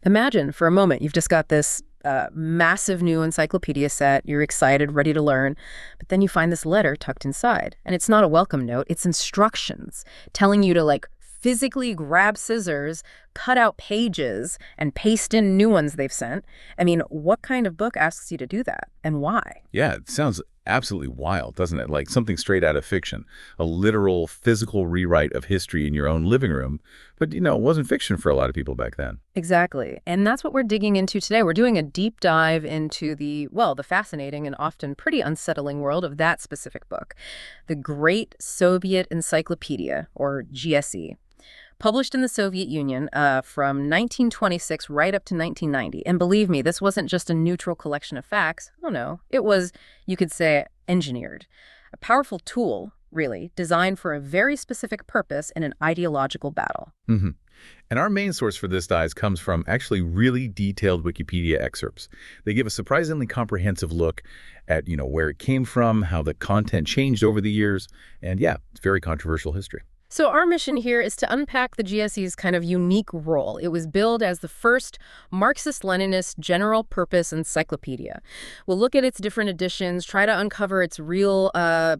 Imagine for a moment you've just got this massive new encyclopedia set, you're excited, ready to learn, but then you find this letter tucked inside. And it's not a welcome note, it's instructions telling you to physically grab scissors, cut out pages, and paste in new ones they've sent. I mean, what kind of book asks you to do that, and why? Yeah, it sounds absolutely wild, doesn't it? Like something straight out of fiction, a literal physical rewrite of history in your own living room. But, it wasn't fiction for a lot of people back then. Exactly. And that's what we're digging into today. We're doing a deep dive into the fascinating and often pretty unsettling world of that specific book, the Great Soviet Encyclopedia, or GSE. Published in the Soviet Union from 1926 right up to 1990. And believe me, this wasn't just a neutral collection of facts. Oh, no. It was, you could say, engineered. A powerful tool, really, designed for a very specific purpose in an ideological battle. Mm-hmm. And our main source for this dive comes from actually really detailed Wikipedia excerpts. They give a surprisingly comprehensive look at, where it came from, how the content changed over the years, and yeah, it's very controversial history. So our mission here is to unpack the GSE's kind of unique role. It was billed as the first Marxist-Leninist general-purpose encyclopedia. We'll look at its different editions, try to uncover its real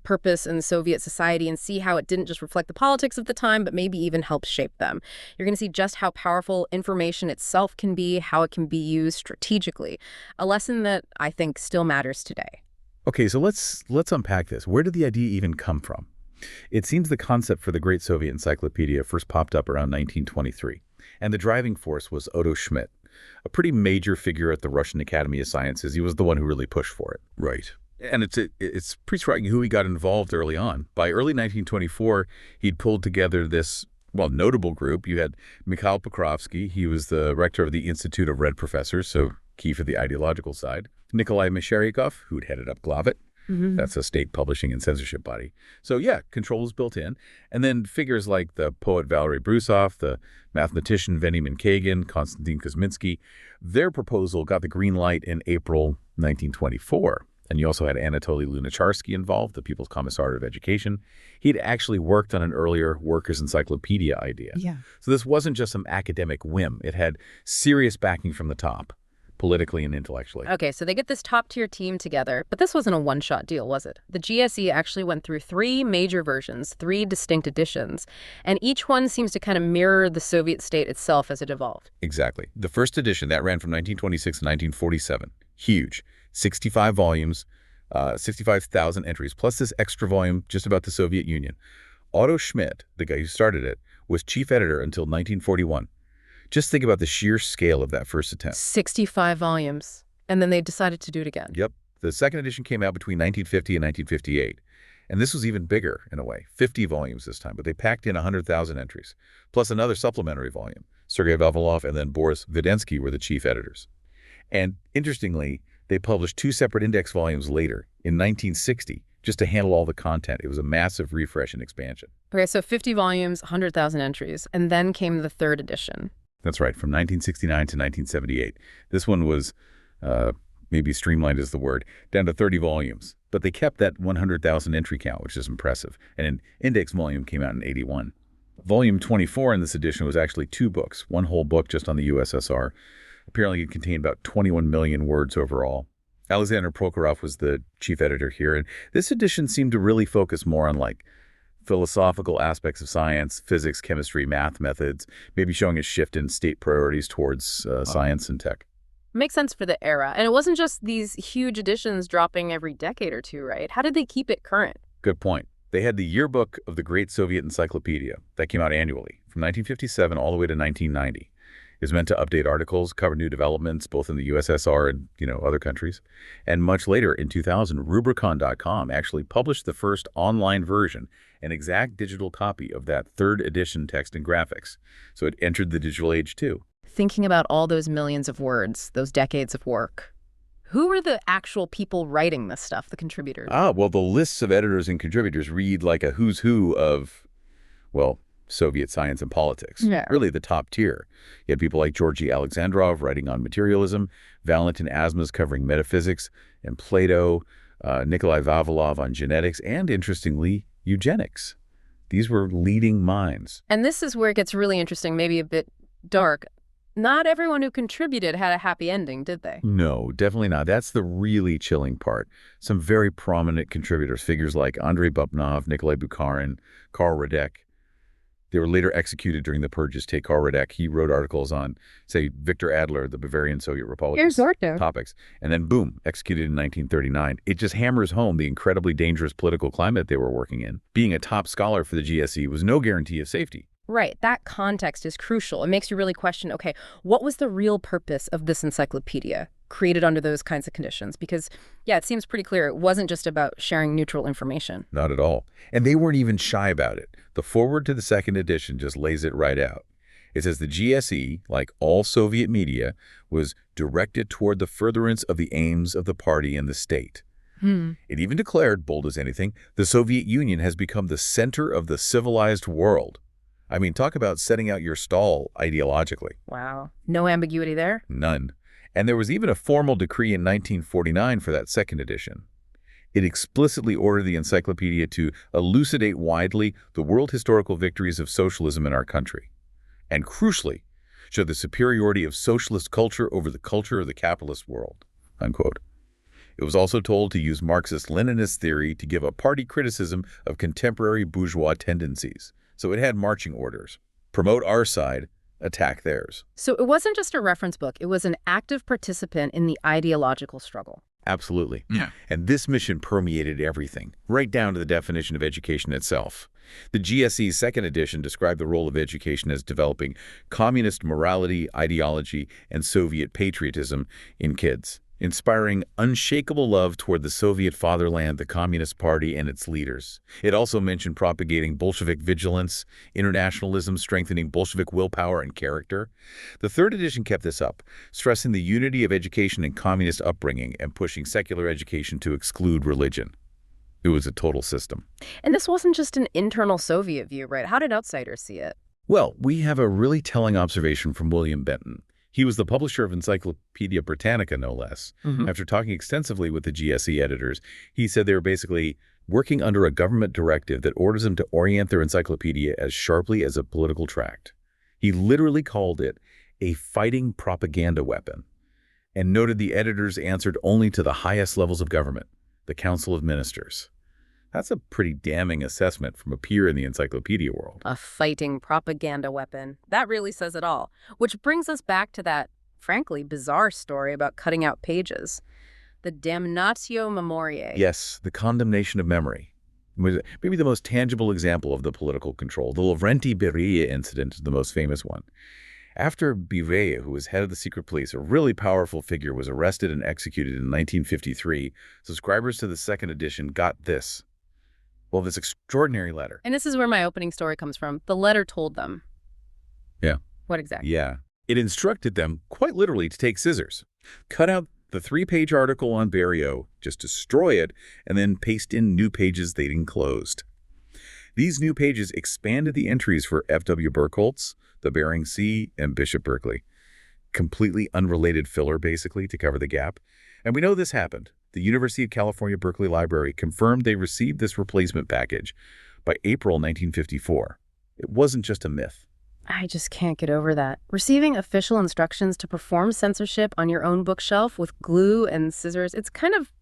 purpose in Soviet society, and see how it didn't just reflect the politics of the time, but maybe even help shape them. You're going to see just how powerful information itself can be, how it can be used strategically. A lesson that I think still matters today. Okay, so let's unpack this. Where did the idea even come from? It seems the concept for the Great Soviet Encyclopedia first popped up around 1923, and the driving force was Otto Schmidt, a pretty major figure at the Russian Academy of Sciences. He was the one who really pushed for it. Right. And it's pretty striking who he got involved early on. By early 1924, he'd pulled together this, notable group. You had Mikhail Pokrovsky. He was the rector of the Institute of Red Professors, so key for the ideological side. Nikolai Meshcheryakov, who'd headed up Glavit. Mm-hmm. That's a state publishing and censorship body. So yeah, control is built in. And then figures like the poet Valery Brusov, the mathematician Veniamin Kagan, Konstantin Kuzminsky, their proposal got the green light in April 1924. And you also had Anatoly Lunacharsky involved, the People's Commissar of Education. He'd actually worked on an earlier workers' encyclopedia idea. Yeah. So this wasn't just some academic whim. It had serious backing from the top, politically and intellectually. Okay, so they get this top-tier team together, but this wasn't a one-shot deal, was it? The GSE actually went through 3 major versions, 3 distinct editions, and each one seems to kind of mirror the Soviet state itself as it evolved. Exactly. The first edition, that ran from 1926 to 1947. Huge. 65 volumes, 65,000 entries, plus this extra volume just about the Soviet Union. Otto Schmidt, the guy who started it, was chief editor until 1941. Just think about the sheer scale of that first attempt. 65 volumes. And then they decided to do it again. Yep. The second edition came out between 1950 and 1958. And this was even bigger, in a way. 50 volumes this time, but they packed in 100,000 entries, plus another supplementary volume. Sergei Vavilov and then Boris Vidensky were the chief editors. And interestingly, they published 2 separate index volumes later, in 1960, just to handle all the content. It was a massive refresh and expansion. Okay, so 50 volumes, 100,000 entries, and then came the third edition. That's right, from 1969 to 1978. This one was, maybe streamlined is the word, down to 30 volumes. But they kept that 100,000 entry count, which is impressive. And an index volume came out in 81. Volume 24 in this edition was actually 2 books, one whole book just on the USSR. Apparently it contained about 21 million words overall. Alexander Prokhorov was the chief editor here, and this edition seemed to really focus more on philosophical aspects of science, physics, chemistry, math methods, maybe showing a shift in state priorities towards science and tech. Makes sense for the era. And it wasn't just these huge editions dropping every decade or two, right? How did they keep it current? Good point. They had the yearbook of the Great Soviet Encyclopedia that came out annually from 1957 all the way to 1990. It was meant to update articles, cover new developments, both in the USSR and, other countries. And much later, in 2000, Rubricon.com actually published the first online version, an exact digital copy of that 3rd edition text and graphics. So it entered the digital age, too. Thinking about all those millions of words, those decades of work, who were the actual people writing this stuff, the contributors? Well, the lists of editors and contributors read like a who's who of, Soviet science and politics. Yeah. Really the top tier. You had people like Georgy Alexandrov writing on materialism, Valentin Asmas covering metaphysics, and Plato, Nikolai Vavilov on genetics, and interestingly, eugenics. These were leading minds. And this is where it gets really interesting, maybe a bit dark. not everyone who contributed had a happy ending, did they? No, definitely not. That's the really chilling part. Some very prominent contributors, figures like Andrei Bubnov, Nikolai Bukharin, Karl Radek, they were later executed during the purges. Take Karl Radek. He wrote articles on, say, Victor Adler, the Bavarian Soviet Republic topics. And then, boom, executed in 1939. It just hammers home the incredibly dangerous political climate they were working in. Being a top scholar for the GSE was no guarantee of safety. Right. That context is crucial. It makes you really question, okay, what was the real purpose of this encyclopedia created under those kinds of conditions? Because, yeah, it seems pretty clear it wasn't just about sharing neutral information. Not at all. And they weren't even shy about it. The foreword to the second edition just lays it right out. It says the GSE, like all Soviet media, was directed toward the furtherance of the aims of the party and the state. It even declared, bold as anything, the Soviet Union has become the center of the civilized world. I mean, talk about setting out your stall ideologically. Wow. No ambiguity there? None. And there was even a formal decree in 1949 for that second edition. It explicitly ordered the encyclopedia to elucidate widely the world historical victories of socialism in our country, and crucially, show the superiority of socialist culture over the culture of the capitalist world, unquote. It was also told to use Marxist-Leninist theory to give a party criticism of contemporary bourgeois tendencies. So it had marching orders. Promote our side, attack theirs. So it wasn't just a reference book. It was an active participant in the ideological struggle. Absolutely. Yeah. And this mission permeated everything, right down to the definition of education itself. The GSE's second edition described the role of education as developing communist morality, ideology, and Soviet patriotism in kids, inspiring unshakable love toward the Soviet fatherland, the Communist Party, and its leaders. It also mentioned propagating Bolshevik vigilance, internationalism, strengthening Bolshevik willpower and character. The third edition kept this up, stressing the unity of education and communist upbringing and pushing secular education to exclude religion. It was a total system. And this wasn't just an internal Soviet view, right? How did outsiders see it? Well, we have a really telling observation from William Benton. He was the publisher of Encyclopaedia Britannica, no less. After talking extensively with the GSE editors, he said they were basically working under a government directive that orders them to orient their encyclopedia as sharply as a political tract. He literally called it a fighting propaganda weapon, and noted the editors answered only to the highest levels of government, the Council of Ministers. That's a pretty damning assessment from a peer in the encyclopedia world. A fighting propaganda weapon. That really says it all. Which brings us back to that, frankly, bizarre story about cutting out pages. The damnatio memoriae. Yes, the condemnation of memory. Maybe the most tangible example of the political control. The Lavrenti Beria incident is the most famous one. After Beria, who was head of the secret police, a really powerful figure, was arrested and executed in 1953, subscribers to the second edition got this. Well, this extraordinary letter. And this is where my opening story comes from. The letter told them. Yeah. What exactly? Yeah. It instructed them, quite literally, to take scissors, cut out the 3-page article on Beria, just destroy it, and then paste in new pages they'd enclosed. These new pages expanded the entries for F.W. Burkholz, the Bering Sea, and Bishop Berkeley. Completely unrelated filler, basically, to cover the gap. And we know this happened. The University of California Berkeley Library confirmed they received this replacement package by April 1954. It wasn't just a myth. I just can't get over that. Receiving official instructions to perform censorship on your own bookshelf with glue and scissors, it's kind of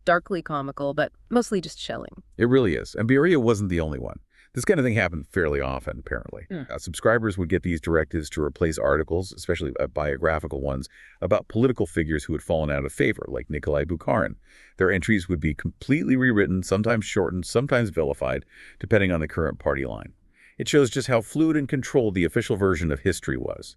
darkly comical, but mostly just chilling. It really is. And Beria wasn't the only one. This kind of thing happened fairly often, apparently. Subscribers would get these directives to replace articles, especially biographical ones, about political figures who had fallen out of favor, like Nikolai Bukharin. Their entries would be completely rewritten, sometimes shortened, sometimes vilified, depending on the current party line. It shows just how fluid and controlled the official version of history was.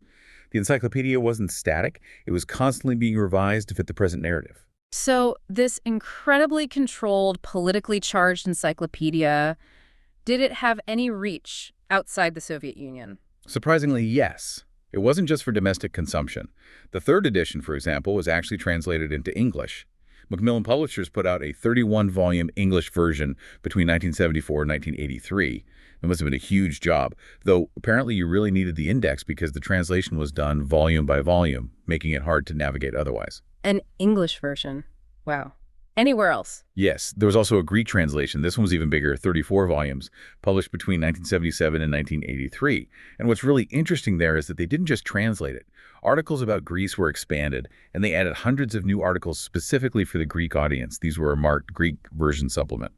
The encyclopedia wasn't static. It was constantly being revised to fit the present narrative. So this incredibly controlled, politically charged encyclopedia, did it have any reach outside the Soviet Union? Surprisingly, yes. It wasn't just for domestic consumption. The third edition, for example, was actually translated into English. Macmillan Publishers put out a 31-volume English version between 1974 and 1983. It must have been a huge job, though apparently you really needed the index because the translation was done volume by volume, making it hard to navigate otherwise. An English version. Wow. Anywhere else? Yes, there was also a Greek translation. This one was even bigger, 34 volumes, published between 1977 and 1983. And what's really interesting there is that they didn't just translate it. Articles about Greece were expanded, and they added hundreds of new articles specifically for the Greek audience. These were a marked Greek version supplement.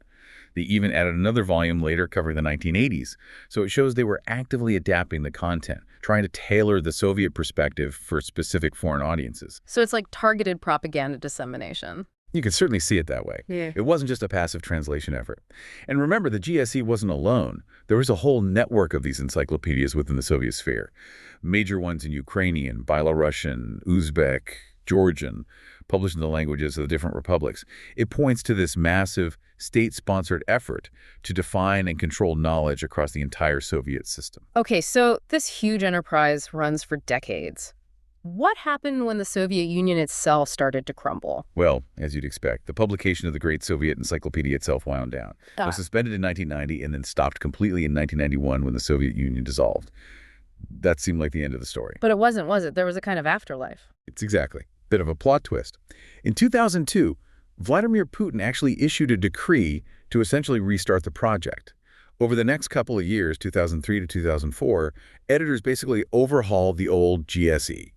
They even added another volume later covering the 1980s. So it shows they were actively adapting the content, trying to tailor the Soviet perspective for specific foreign audiences. So it's like targeted propaganda dissemination. You can certainly see it that way. Yeah. It wasn't just a passive translation effort. And remember, the GSE wasn't alone. There was a whole network of these encyclopedias within the Soviet sphere. Major ones in Ukrainian, Belarusian, Uzbek, Georgian, published in the languages of the different republics. It points to this massive state-sponsored effort to define and control knowledge across the entire Soviet system. Okay, so this huge enterprise runs for decades. What happened when the Soviet Union itself started to crumble? Well, as you'd expect, the publication of the Great Soviet Encyclopedia itself wound down. It was suspended in 1990 and then stopped completely in 1991 when the Soviet Union dissolved. That seemed like the end of the story. But it wasn't, was it? There was a kind of afterlife. It's exactly. Bit of a plot twist. In 2002, Vladimir Putin actually issued a decree to essentially restart the project. Over the next couple of years, 2003 to 2004, editors basically overhauled the old GSE.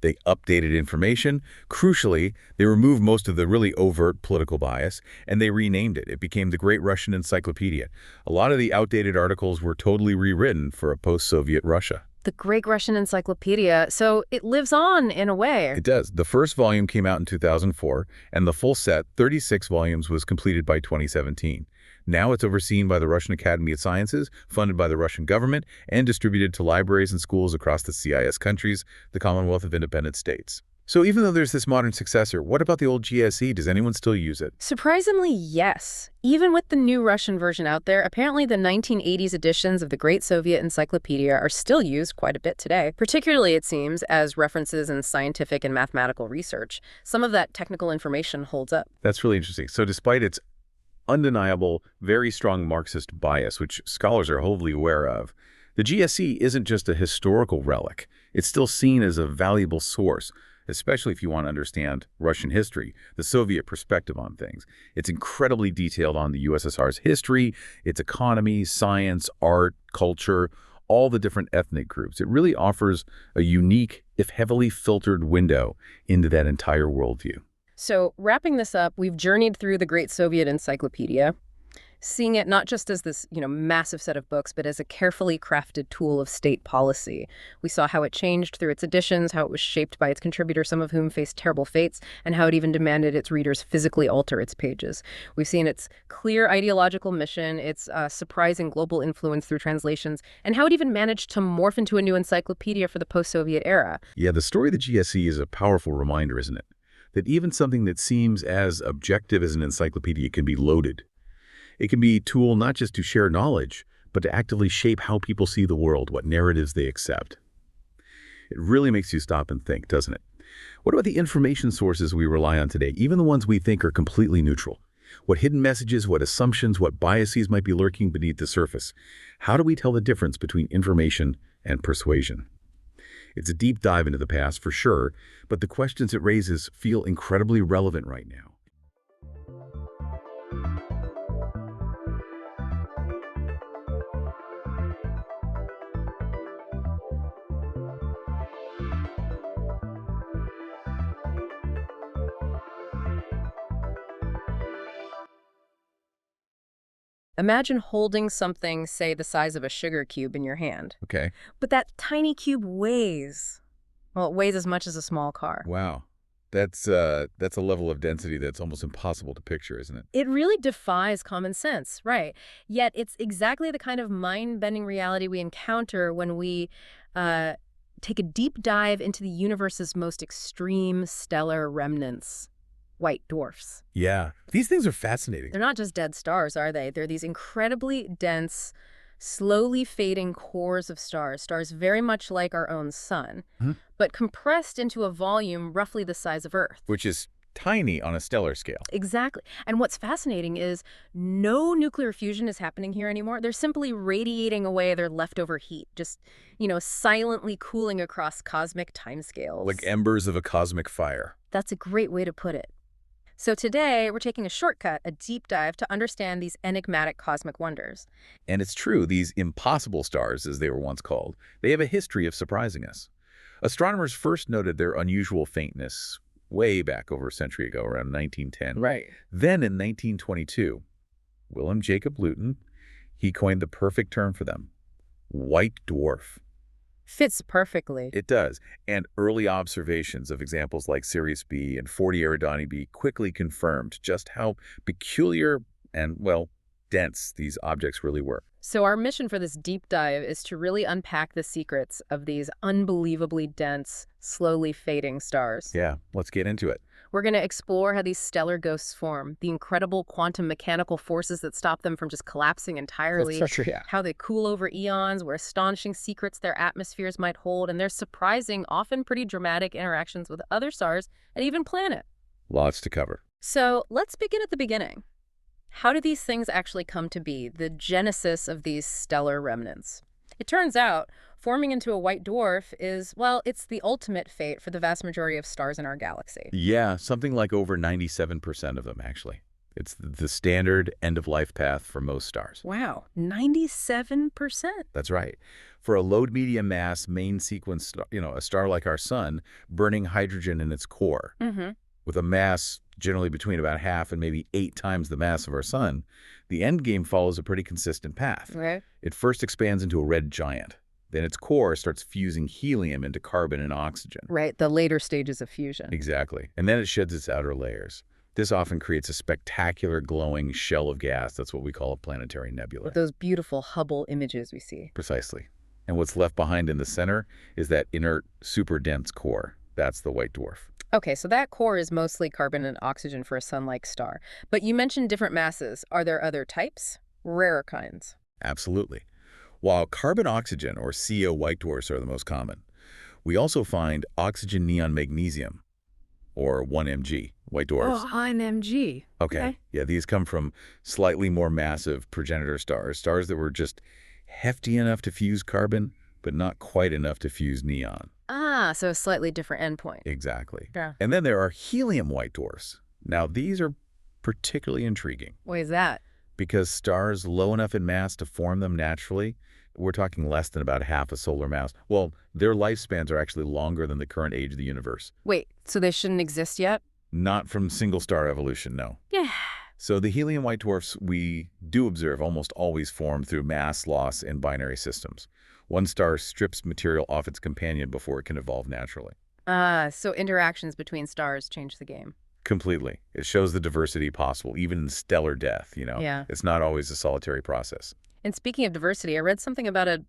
They updated information. Crucially, they removed most of the really overt political bias, and they renamed it. It became the Great Russian Encyclopedia. A lot of the outdated articles were totally rewritten for a post-Soviet Russia. The Great Russian Encyclopedia, so it lives on in a way. It does. The first volume came out in 2004, and the full set, 36 volumes, was completed by 2017. Now it's overseen by the Russian Academy of Sciences, funded by the Russian government, and distributed to libraries and schools across the CIS countries, the Commonwealth of Independent States. So even though there's this modern successor, what about the old GSE? Does anyone still use it? Surprisingly, yes. Even with the new Russian version out there, apparently the 1980s editions of the Great Soviet Encyclopedia are still used quite a bit today, particularly, it seems, as references in scientific and mathematical research. Some of that technical information holds up. That's really interesting. So despite its undeniable, very strong Marxist bias, which scholars are wholly aware of, the GSE isn't just a historical relic. It's still seen as a valuable source, especially if you want to understand Russian history, the Soviet perspective on things. It's incredibly detailed on the USSR's history, its economy, science, art, culture, all the different ethnic groups. It really offers a unique, if heavily filtered, window into that entire worldview. So wrapping this up, we've journeyed through the Great Soviet Encyclopedia, seeing it not just as this, massive set of books, but as a carefully crafted tool of state policy. We saw how it changed through its editions, how it was shaped by its contributors, some of whom faced terrible fates, and how it even demanded its readers physically alter its pages. We've seen its clear ideological mission, its surprising global influence through translations, and how it even managed to morph into a new encyclopedia for the post-Soviet era. Yeah, the story of the GSE is a powerful reminder, isn't it? That even something that seems as objective as an encyclopedia can be loaded. It can be a tool not just to share knowledge, but to actively shape how people see the world, what narratives they accept. It really makes you stop and think, doesn't it? What about the information sources we rely on today, even the ones we think are completely neutral? What hidden messages, what assumptions, what biases might be lurking beneath the surface? How do we tell the difference between information and persuasion? It's a deep dive into the past, for sure, but the questions it raises feel incredibly relevant right now. Imagine holding something, say, the size of a sugar cube in your hand. Okay. But that tiny cube weighs, well, it weighs as much as a small car. Wow. That's a level of density that's almost impossible to picture, isn't it? It really defies common sense, right? Yet it's exactly the kind of mind-bending reality we encounter when we take a deep dive into the universe's most extreme stellar remnants. White dwarfs. Yeah. These things are fascinating. They're not just dead stars, are they? They're these incredibly dense, slowly fading cores of stars, stars very much like our own sun, but compressed into a volume roughly the size of Earth. Which is tiny on a stellar scale. Exactly. And what's fascinating is no nuclear fusion is happening here anymore. They're simply radiating away their leftover heat, just, silently cooling across cosmic timescales. Like embers of a cosmic fire. That's a great way to put it. So today, we're taking a shortcut, a deep dive to understand these enigmatic cosmic wonders. And it's true, these impossible stars, as they were once called, they have a history of surprising us. Astronomers first noted their unusual faintness way back over a century ago, around 1910. Right. Then in 1922, Willem Jacob Luton, he coined the perfect term for them, white dwarf. Fits perfectly. It does. And early observations of examples like Sirius B and 40 Eridani B quickly confirmed just how peculiar and, well, dense these objects really were. So our mission for this deep dive is to really unpack the secrets of these unbelievably dense, slowly fading stars. Yeah, let's get into it. We're going to explore how these stellar ghosts form, the incredible quantum mechanical forces that stop them from just collapsing entirely, how they cool over eons, what astonishing secrets their atmospheres might hold, and their surprising, often pretty dramatic interactions with other stars and even planets. Lots to cover. So let's begin at the beginning. How do these things actually come to be, the genesis of these stellar remnants? It turns out, forming into a white dwarf is, well, it's the ultimate fate for the vast majority of stars in our galaxy. Yeah, something like over 97% of them, actually. It's the standard end-of-life path for most stars. Wow, 97%? That's right. For a low-medium mass main sequence star, a star like our sun, burning hydrogen in its core, with a mass generally between about half and maybe 8 times the mass of our sun, the end game follows a pretty consistent path. Right. It first expands into a red giant. Then its core starts fusing helium into carbon and oxygen. Right, the later stages of fusion. Exactly. And then it sheds its outer layers. This often creates a spectacular glowing shell of gas. That's what we call a planetary nebula. With those beautiful Hubble images we see. Precisely. And what's left behind in the center is that inert, super dense core. That's the white dwarf. Okay, so that core is mostly carbon and oxygen for a sun-like star. But you mentioned different masses. Are there other types? Rarer kinds? Absolutely. While carbon-oxygen, or CO white dwarfs, are the most common, we also find oxygen-neon-magnesium, or 1MG, white dwarfs. Oh, 1MG. Okay. Yeah, these come from slightly more massive progenitor stars, stars that were just hefty enough to fuse carbon, but not quite enough to fuse neon. Ah, so a slightly different endpoint. Exactly. Yeah. And then there are helium white dwarfs. Now, these are particularly intriguing. Why is that? Because stars low enough in mass to form them naturally, we're talking less than about half a solar mass. Well, their lifespans are actually longer than the current age of the universe. Wait, so they shouldn't exist yet? Not from single-star evolution, no. Yeah. So the helium white dwarfs we do observe almost always form through mass loss in binary systems. One star strips material off its companion before it can evolve naturally. So interactions between stars change the game. Completely. It shows the diversity possible, even in stellar death, Yeah. It's not always a solitary process. And speaking of diversity, I read something about a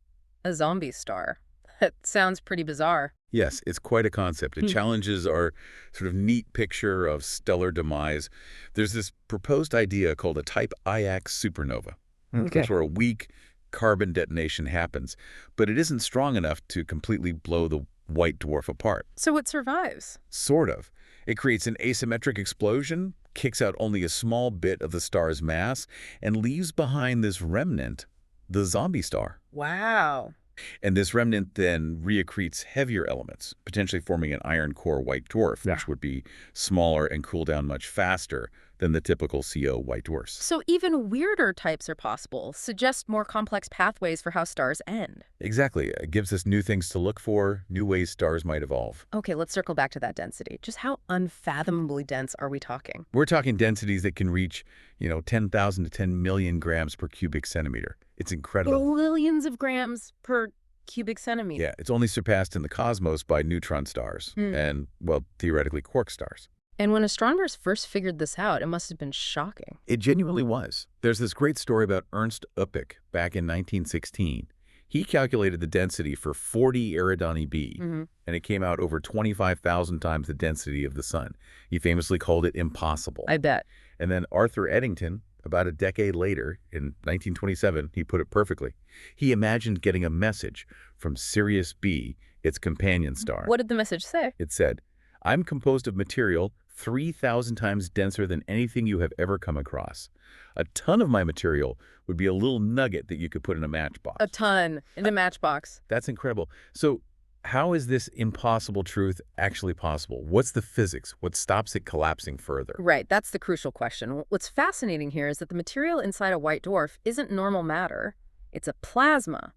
zombie star. That sounds pretty bizarre. Yes, it's quite a concept. It challenges our sort of neat picture of stellar demise. There's this proposed idea called a type IX supernova. That's where a weak carbon detonation happens, but it isn't strong enough to completely blow the white dwarf apart. So it survives? Sort of. It creates an asymmetric explosion, kicks out only a small bit of the star's mass, and leaves behind this remnant, the zombie star. Wow. And this remnant then reaccretes heavier elements, potentially forming an iron core white dwarf, which would be smaller and cool down much faster than the typical CO white dwarfs. So even weirder types are possible, suggest more complex pathways for how stars end. Exactly. It gives us new things to look for, new ways stars might evolve. Okay, let's circle back to that density. Just how unfathomably dense are we talking? We're talking densities that can reach, 10,000 to 10 million grams per cubic centimeter. It's incredible. Billions of grams per cubic centimeter. Yeah, it's only surpassed in the cosmos by neutron stars and, well, theoretically quark stars. And when astronomers first figured this out, it must have been shocking. It genuinely was. There's this great story about Ernst Üppig back in 1916. He calculated the density for 40 Eridani B, and it came out over 25,000 times the density of the sun. He famously called it impossible. I bet. And then Arthur Eddington, about a decade later, in 1927, he put it perfectly. He imagined getting a message from Sirius B, its companion star. What did the message say? It said, "I'm composed of material 3,000 times denser than anything you have ever come across. A ton of my material would be a little nugget that you could put in a matchbox." A ton in a matchbox. That's incredible. So How is this impossible truth actually possible? What's the physics? What stops it collapsing further? Right, that's the crucial question. What's fascinating here is that the material inside a white dwarf isn't normal matter. It's a plasma.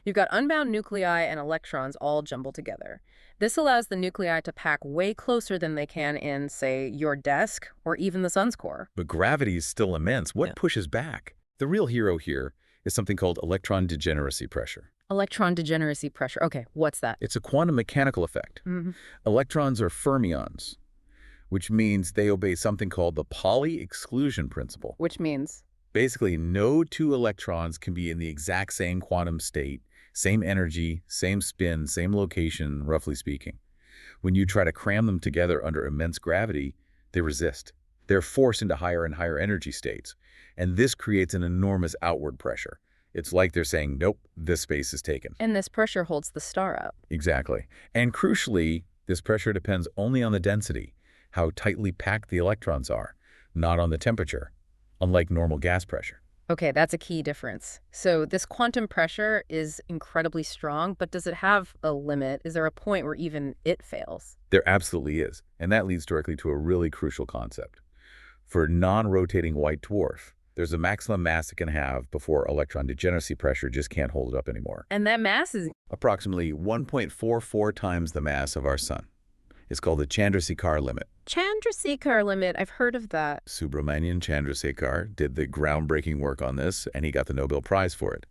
You've got unbound nuclei and electrons all jumbled together. This allows the nuclei to pack way closer than they can in, say, your desk or even the sun's core. But gravity is still immense. What Yeah. pushes back? The real hero here is something called electron degeneracy pressure. Electron degeneracy pressure. Okay, what's that? It's a quantum mechanical effect. Electrons are fermions, which means they obey something called the Pauli exclusion principle. Which means? Basically, no two electrons can be in the exact same quantum state, same energy, same spin, same location, roughly speaking. When you try to cram them together under immense gravity, they resist. They're forced into higher and higher energy states, and this creates an enormous outward pressure. It's like they're saying, nope, this space is taken. And this pressure holds the star up. Exactly. And crucially, this pressure depends only on the density, how tightly packed the electrons are, not on the temperature, unlike normal gas pressure. Okay, that's a key difference. So this quantum pressure is incredibly strong, but does it have a limit? Is there a point where even it fails? There absolutely is, and that leads directly to a really crucial concept. For a non-rotating white dwarf, there's a maximum mass it can have before electron degeneracy pressure just can't hold it up anymore. And that mass is... Approximately 1.44 times the mass of our sun. It's called the Chandrasekhar limit. Chandrasekhar limit. I've heard of that. Subramanian Chandrasekhar did the groundbreaking work on this, and he got the Nobel Prize for it.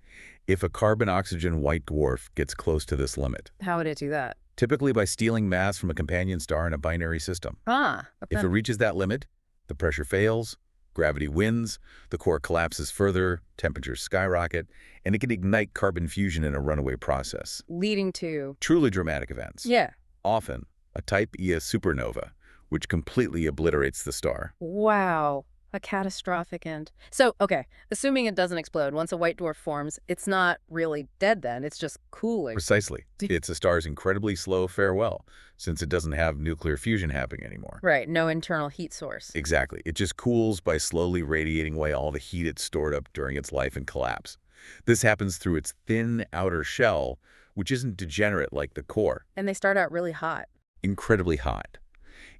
If a carbon-oxygen white dwarf gets close to this limit, How would it do that? typically by stealing mass from a companion star in a binary system. Ah, okay. If it reaches that limit, the pressure fails, gravity wins, the core collapses further, temperatures skyrocket, and it can ignite carbon fusion in a runaway process. Leading to... Truly dramatic events. Yeah. Often, a type Ia supernova, which completely obliterates the star. Wow. A catastrophic end. So, okay, assuming it doesn't explode, once a white dwarf forms, it's not really dead then, it's just cooling. Precisely. It's a star's incredibly slow farewell, since it doesn't have nuclear fusion happening anymore. Right, no internal heat source. Exactly. It just cools by slowly radiating away all the heat it stored up during its life and collapse. This happens through its thin outer shell, which isn't degenerate like the core. And they start out really hot. Incredibly hot.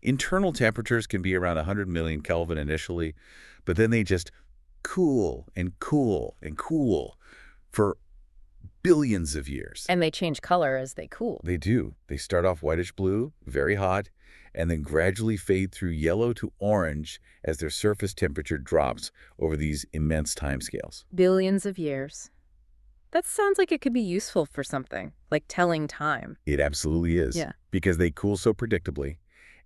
Internal temperatures can be around 100 million Kelvin initially, but then they just cool and cool and cool for billions of years. And they change color as they cool. They do. They start off whitish blue, very hot, and then gradually fade through yellow to orange as their surface temperature drops over these immense timescales. Billions of years. That sounds like it could be useful for something, like telling time. It absolutely is. Yeah. Because they cool so predictably,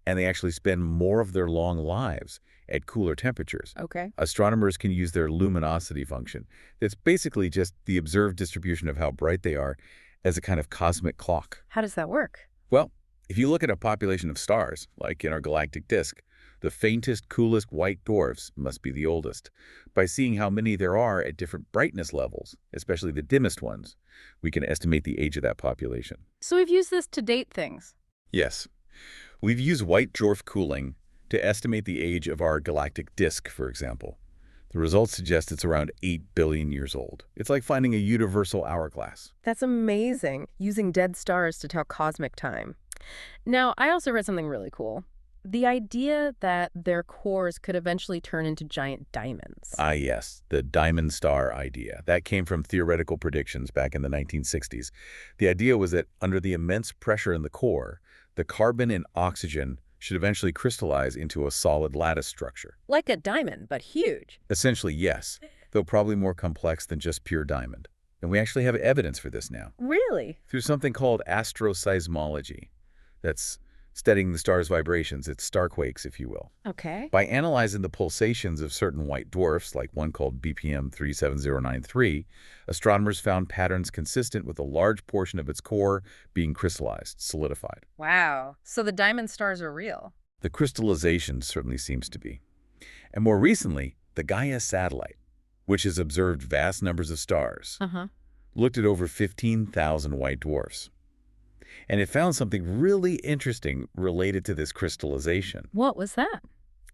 and they actually spend more of their long lives at cooler temperatures. Okay. Astronomers can use their luminosity function. It's basically just the observed distribution of how bright they are as a kind of cosmic clock. How does that work? Well, if you look at a population of stars, like in our galactic disk, the faintest, coolest white dwarfs must be the oldest. By seeing how many there are at different brightness levels, especially the dimmest ones, we can estimate the age of that population. So we've used this to date things. Yes. We've used white dwarf cooling to estimate the age of our galactic disk, for example. The results suggest it's around 8 billion years old. It's like finding a universal hourglass. That's amazing, using dead stars to tell cosmic time. Now, I also read something really cool. The idea that their cores could eventually turn into giant diamonds. Ah, yes, the diamond star idea. That came from theoretical predictions back in the 1960s. The idea was that under the immense pressure in the core, the carbon and oxygen should eventually crystallize into a solid lattice structure. Like a diamond, but huge. Essentially, yes, though probably more complex than just pure diamond. And we actually have evidence for this now. Really? Through something called astroseismology. That's studying the star's vibrations, its starquakes, if you will. Okay. By analyzing the pulsations of certain white dwarfs, like one called BPM 37093, astronomers found patterns consistent with a large portion of its core being crystallized, solidified. Wow. So the diamond stars are real. The crystallization certainly seems to be. And more recently, the Gaia satellite, which has observed vast numbers of stars, looked at over 15,000 white dwarfs. And it found something really interesting related to this crystallization. What was that?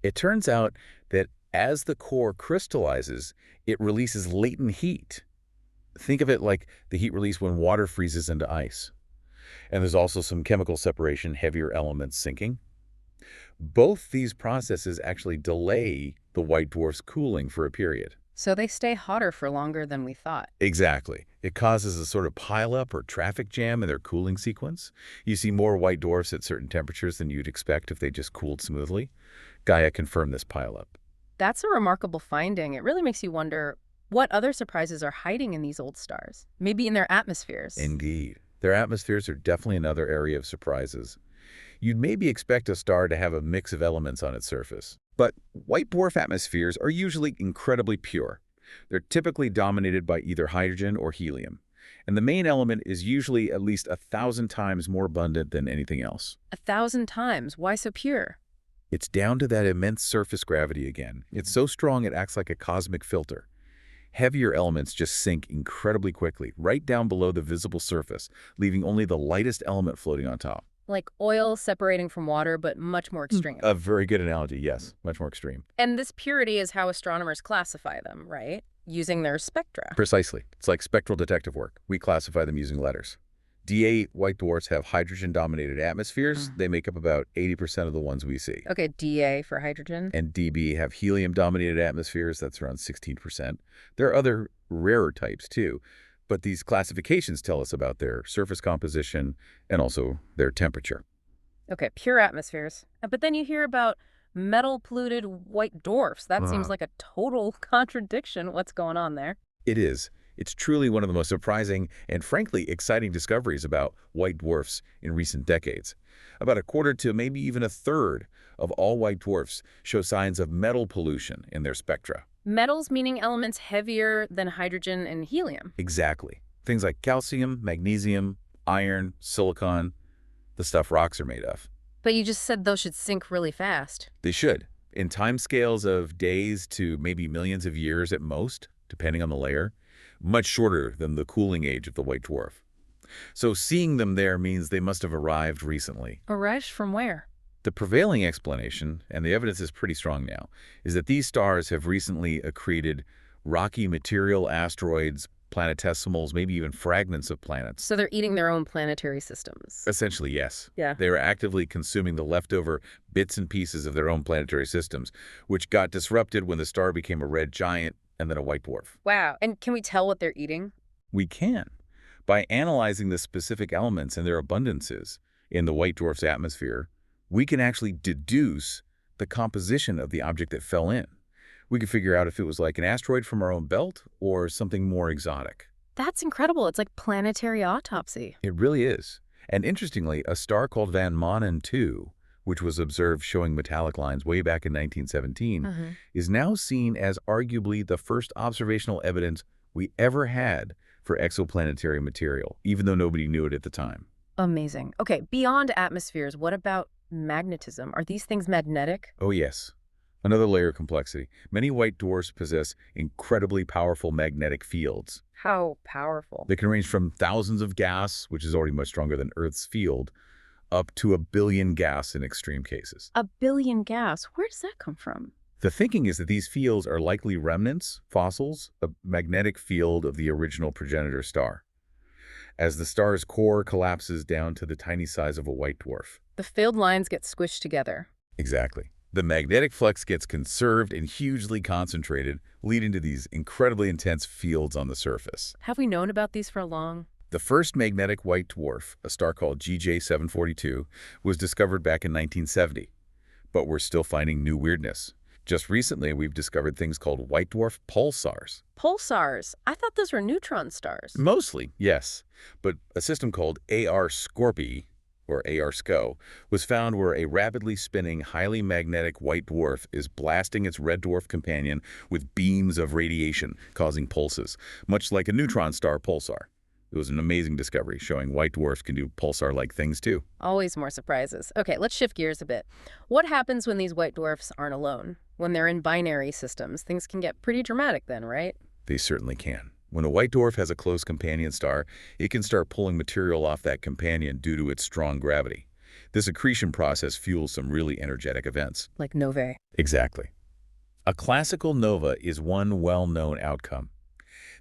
It turns out that as the core crystallizes, it releases latent heat. Think of it like the heat release when water freezes into ice. And there's also some chemical separation, heavier elements sinking. Both these processes actually delay the white dwarf's cooling for a period. So they stay hotter for longer than we thought. Exactly. It causes a sort of pileup or traffic jam in their cooling sequence. You see more white dwarfs at certain temperatures than you'd expect if they just cooled smoothly. Gaia confirmed this pileup. That's a remarkable finding. It really makes you wonder what other surprises are hiding in these old stars, maybe in their atmospheres. Indeed. Their atmospheres are definitely another area of surprises. You'd maybe expect a star to have a mix of elements on its surface. But white dwarf atmospheres are usually incredibly pure. They're typically dominated by either hydrogen or helium. And the main element is usually at least 1,000 times more abundant than anything else. 1,000 times? Why so pure? It's down to that immense surface gravity again. It's so strong it acts like a cosmic filter. Heavier elements just sink incredibly quickly, right down below the visible surface, leaving only the lightest element floating on top. Like oil separating from water, but much more extreme. A very good analogy, yes. Much more extreme. And this purity is how astronomers classify them, right? Using their spectra. Precisely. It's like spectral detective work. We classify them using letters. D8 white dwarfs have hydrogen-dominated atmospheres. They make up about 80% of the ones we see. Okay, DA for hydrogen. And DB have helium-dominated atmospheres. That's around 16%. There are other rarer types, too. But these classifications tell us about their surface composition and also their temperature. Okay, pure atmospheres. But then you hear about metal-polluted white dwarfs. That seems like a total contradiction. What's going on there? It is. It's truly one of the most surprising and frankly exciting discoveries about white dwarfs in recent decades. About a quarter to maybe even a third of all white dwarfs show signs of metal pollution in their spectra. Metals meaning elements heavier than hydrogen and helium. Exactly. Things like calcium, magnesium, iron, silicon, the stuff rocks are made of. But you just said those should sink really fast. They should. In timescales of days to maybe millions of years at most, depending on the layer. Much shorter than the cooling age of the white dwarf. So seeing them there means they must have arrived recently. Arrived from where? The prevailing explanation, and the evidence is pretty strong now, is that these stars have recently accreted rocky material, asteroids, planetesimals, maybe even fragments of planets. So they're eating their own planetary systems. Essentially, yes. Yeah. They are actively consuming the leftover bits and pieces of their own planetary systems, which got disrupted when the star became a red giant and then a white dwarf. Wow. And can we tell what they're eating? We can. By analyzing the specific elements and their abundances in the white dwarf's atmosphere, we can actually deduce the composition of the object that fell in. We can figure out if it was like an asteroid from our own belt or something more exotic. That's incredible. It's like planetary autopsy. It really is. And interestingly, a star called Van Manen 2, which was observed showing metallic lines way back in 1917, is now seen as arguably the first observational evidence we ever had for exoplanetary material, even though nobody knew it at the time. Amazing. Okay, beyond atmospheres, what about magnetism? Are these things magnetic? Oh, yes. Another layer of complexity. Many white dwarfs possess incredibly powerful magnetic fields. How powerful? They can range from thousands of gas, which is already much stronger than Earth's field, up to 1 billion gas in extreme cases. 1 billion gas? Where does that come from? The thinking is that these fields are likely remnants, fossils, a magnetic field of the original progenitor star, as the star's core collapses down to the tiny size of a white dwarf. The field lines get squished together. Exactly. The magnetic flux gets conserved and hugely concentrated, leading to these incredibly intense fields on the surface. Have we known about these for long? The first magnetic white dwarf, a star called GJ 742, was discovered back in 1970. But we're still finding new weirdness. Just recently, we've discovered things called white dwarf pulsars. Pulsars? I thought those were neutron stars. Mostly, yes. But a system called AR-Scorpii, or AR-SCO, was found where a rapidly spinning, highly magnetic white dwarf is blasting its red dwarf companion with beams of radiation, causing pulses, much like a neutron star pulsar. It was an amazing discovery, showing white dwarfs can do pulsar-like things, too. Always more surprises. Okay, let's shift gears a bit. What happens when these white dwarfs aren't alone? When they're in binary systems, things can get pretty dramatic then, right? They certainly can. When a white dwarf has a close companion star, it can start pulling material off that companion due to its strong gravity. This accretion process fuels some really energetic events. Like novae. Exactly. A classical nova is one well-known outcome.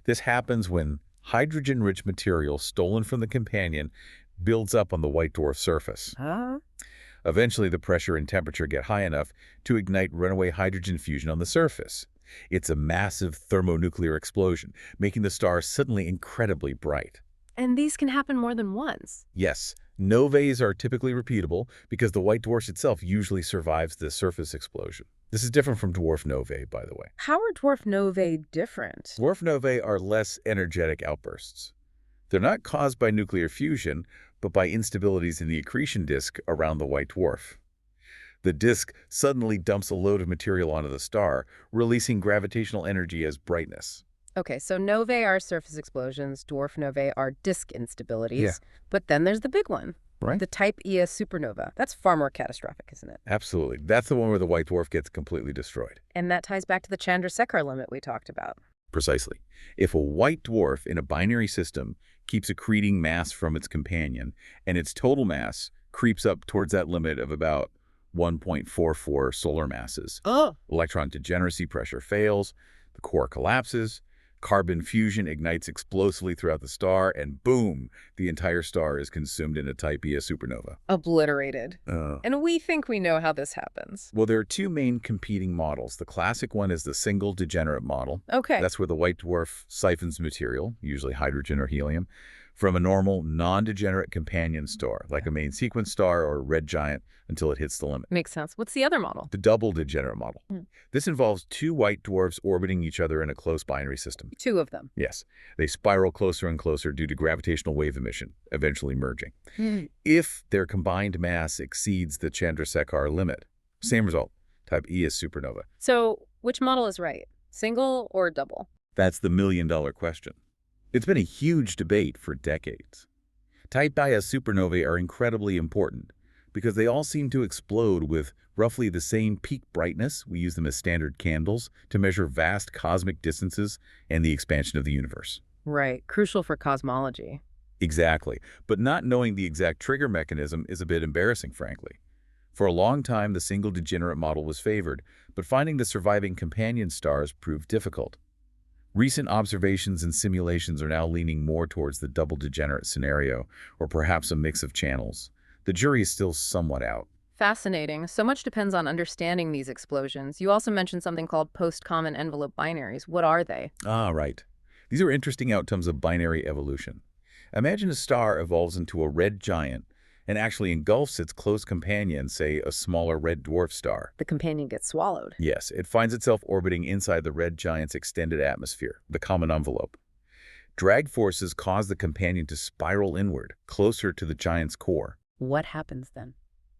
This happens when hydrogen-rich material stolen from the companion builds up on the white dwarf surface. Ah. Eventually, the pressure and temperature get high enough to ignite runaway hydrogen fusion on the surface. It's a massive thermonuclear explosion, making the star suddenly incredibly bright. And these can happen more than once. Yes, novae are typically repeatable because the white dwarf itself usually survives the surface explosion. This is different from dwarf novae, by the way. How are dwarf novae different? Dwarf novae are less energetic outbursts. They're not caused by nuclear fusion, but by instabilities in the accretion disk around the white dwarf. The disk suddenly dumps a load of material onto the star, releasing gravitational energy as brightness. Okay, so novae are surface explosions, dwarf novae are disk instabilities. Yeah. But then there's the big one, Right? the Type Ia supernova. That's far more catastrophic, isn't it? Absolutely. That's the one where the white dwarf gets completely destroyed. And that ties back to the Chandrasekhar limit we talked about. Precisely. If a white dwarf in a binary system keeps accreting mass from its companion, and its total mass creeps up towards that limit of about 1.44 solar masses, electron degeneracy pressure fails, the core collapses, carbon fusion ignites explosively throughout the star, and boom, the entire star is consumed in a Type Ia supernova. Obliterated. And we think we know how this happens. Well, there are two main competing models. The classic one is the single degenerate model. Okay. That's where the white dwarf siphons material, usually hydrogen or helium, from a normal, non-degenerate companion star, like a main sequence star or a red giant, until it hits the limit. Makes sense. What's the other model? The double degenerate model. This involves two white dwarfs orbiting each other in a close binary system. Two of them. Yes, they spiral closer and closer due to gravitational wave emission, eventually merging. If their combined mass exceeds the Chandrasekhar limit, same result, Type Ia supernova. So which model is right? Single or double? That's the million-dollar question. It's been a huge debate for decades. Type Ia supernovae are incredibly important because they all seem to explode with roughly the same peak brightness. We use them as standard candles to measure vast cosmic distances and the expansion of the universe. Right. Crucial for cosmology. Exactly. But not knowing the exact trigger mechanism is a bit embarrassing, frankly. For a long time, the single degenerate model was favored, but finding the surviving companion stars proved difficult. Recent observations and simulations are now leaning more towards the double degenerate scenario, or perhaps a mix of channels. The jury is still somewhat out. Fascinating. So much depends on understanding these explosions. You also mentioned something called post-common envelope binaries. What are they? Ah, right. These are interesting outcomes of binary evolution. Imagine a star evolves into a red giant and actually engulfs its close companion, say a smaller red dwarf star. The companion gets swallowed. Yes, it finds itself orbiting inside the red giant's extended atmosphere, the common envelope. Drag forces cause the companion to spiral inward, closer to the giant's core. What happens then?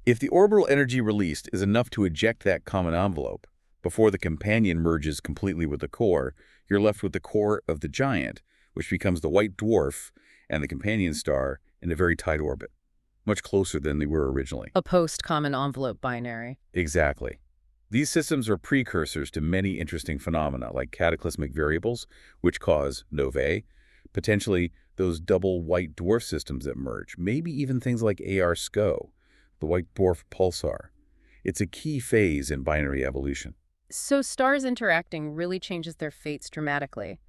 If the orbital energy released is enough to eject that common envelope, before the companion merges completely with the core, you're left with the core of the giant, which becomes the white dwarf and the companion star in a very tight orbit, much closer than they were originally. A post-common envelope binary. Exactly. These systems are precursors to many interesting phenomena like cataclysmic variables, which cause novae, potentially those double white dwarf systems that merge, maybe even things like AR-SCO, the white dwarf pulsar. It's a key phase in binary evolution. So stars interacting really changes their fates dramatically.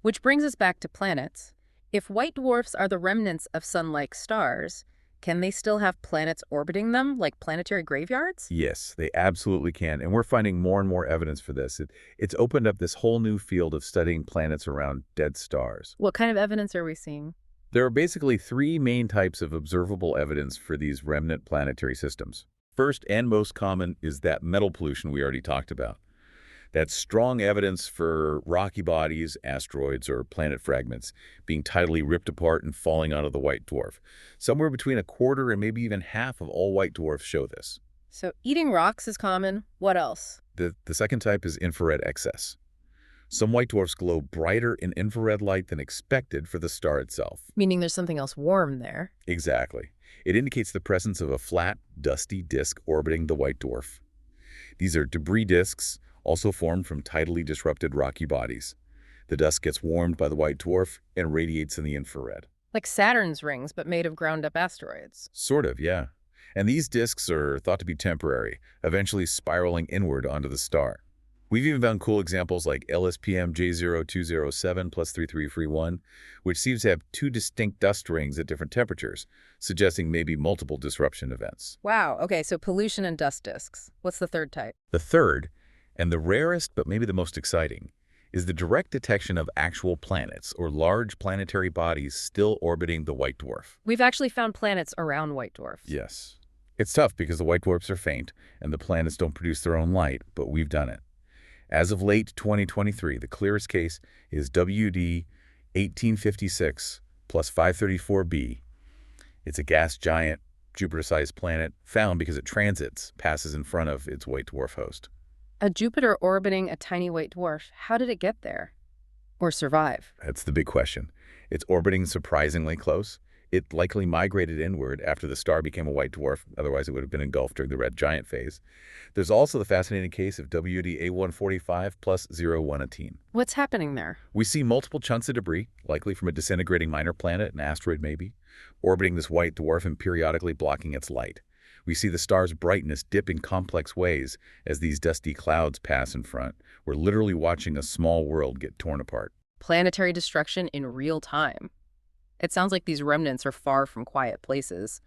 Which brings us back to planets. If white dwarfs are the remnants of sun-like stars, can they still have planets orbiting them, like planetary graveyards? Yes, they absolutely can, and we're finding more and more evidence for this. It's opened up this whole new field of studying planets around dead stars. What kind of evidence are we seeing? There are basically three main types of observable evidence for these remnant planetary systems. First and most common is that metal pollution we already talked about. That's strong evidence for rocky bodies, asteroids, or planet fragments being tidally ripped apart and falling onto the white dwarf. Somewhere between a quarter and maybe even half of all white dwarfs show this. So eating rocks is common. What else? The second type is infrared excess. Some white dwarfs glow brighter in infrared light than expected for the star itself. Meaning there's something else warm there. Exactly. It indicates the presence of a flat, dusty disk orbiting the white dwarf. These are debris disks, also formed from tidally disrupted rocky bodies. The dust gets warmed by the white dwarf and radiates in the infrared. Like Saturn's rings, but made of ground-up asteroids. Sort of, yeah. And these disks are thought to be temporary, eventually spiraling inward onto the star. We've even found cool examples like LSPM J0207 plus 3331, which seems to have two distinct dust rings at different temperatures, suggesting maybe multiple disruption events. Wow, okay, so pollution and dust disks. What's the third type? The third, and the rarest but maybe the most exciting, is the direct detection of actual planets or large planetary bodies still orbiting the white dwarf. We've actually found planets around white dwarfs. Yes. It's tough because the white dwarfs are faint and the planets don't produce their own light, but we've done it. As of late 2023, the clearest case is WD 1856 plus 534b. It's a gas giant, Jupiter-sized planet found because it passes in front of its white dwarf host. A Jupiter orbiting a tiny white dwarf. How did it get there? Or survive? That's the big question. It's orbiting surprisingly close. It likely migrated inward after the star became a white dwarf, otherwise it would have been engulfed during the red giant phase. There's also the fascinating case of WD A145 plus 0118. What's happening there? We see multiple chunks of debris, likely from a disintegrating minor planet, an asteroid maybe, orbiting this white dwarf and periodically blocking its light. We see the star's brightness dip in complex ways as these dusty clouds pass in front. We're literally watching a small world get torn apart. Planetary destruction in real time. It sounds like these remnants are far from quiet places.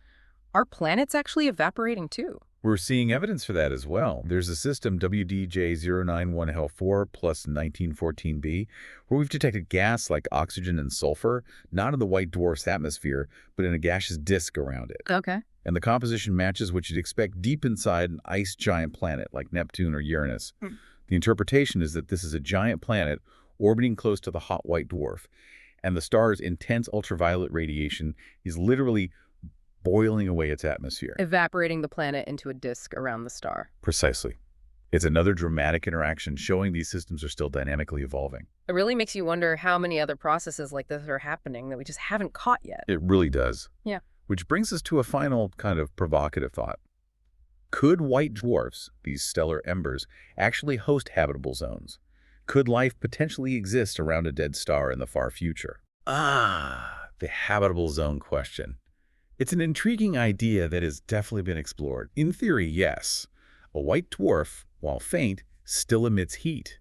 Are planets actually evaporating too? We're seeing evidence for that as well. There's a system WDJ091L4 plus 1914b, where we've detected gas like oxygen and sulfur, not in the white dwarf's atmosphere, but in a gaseous disk around it. Okay. And the composition matches what you'd expect deep inside an ice giant planet like Neptune or Uranus. The interpretation is that this is a giant planet orbiting close to the hot white dwarf, and the star's intense ultraviolet radiation is literally boiling away its atmosphere. Evaporating the planet into a disk around the star. Precisely. It's another dramatic interaction showing these systems are still dynamically evolving. It really makes you wonder how many other processes like this are happening that we just haven't caught yet. It really does. Yeah. Which brings us to a final kind of provocative thought. Could white dwarfs, these stellar embers, actually host habitable zones? Could life potentially exist around a dead star in the far future? The habitable zone question. It's an intriguing idea that has definitely been explored. In theory, yes. A white dwarf, while faint, still emits heat.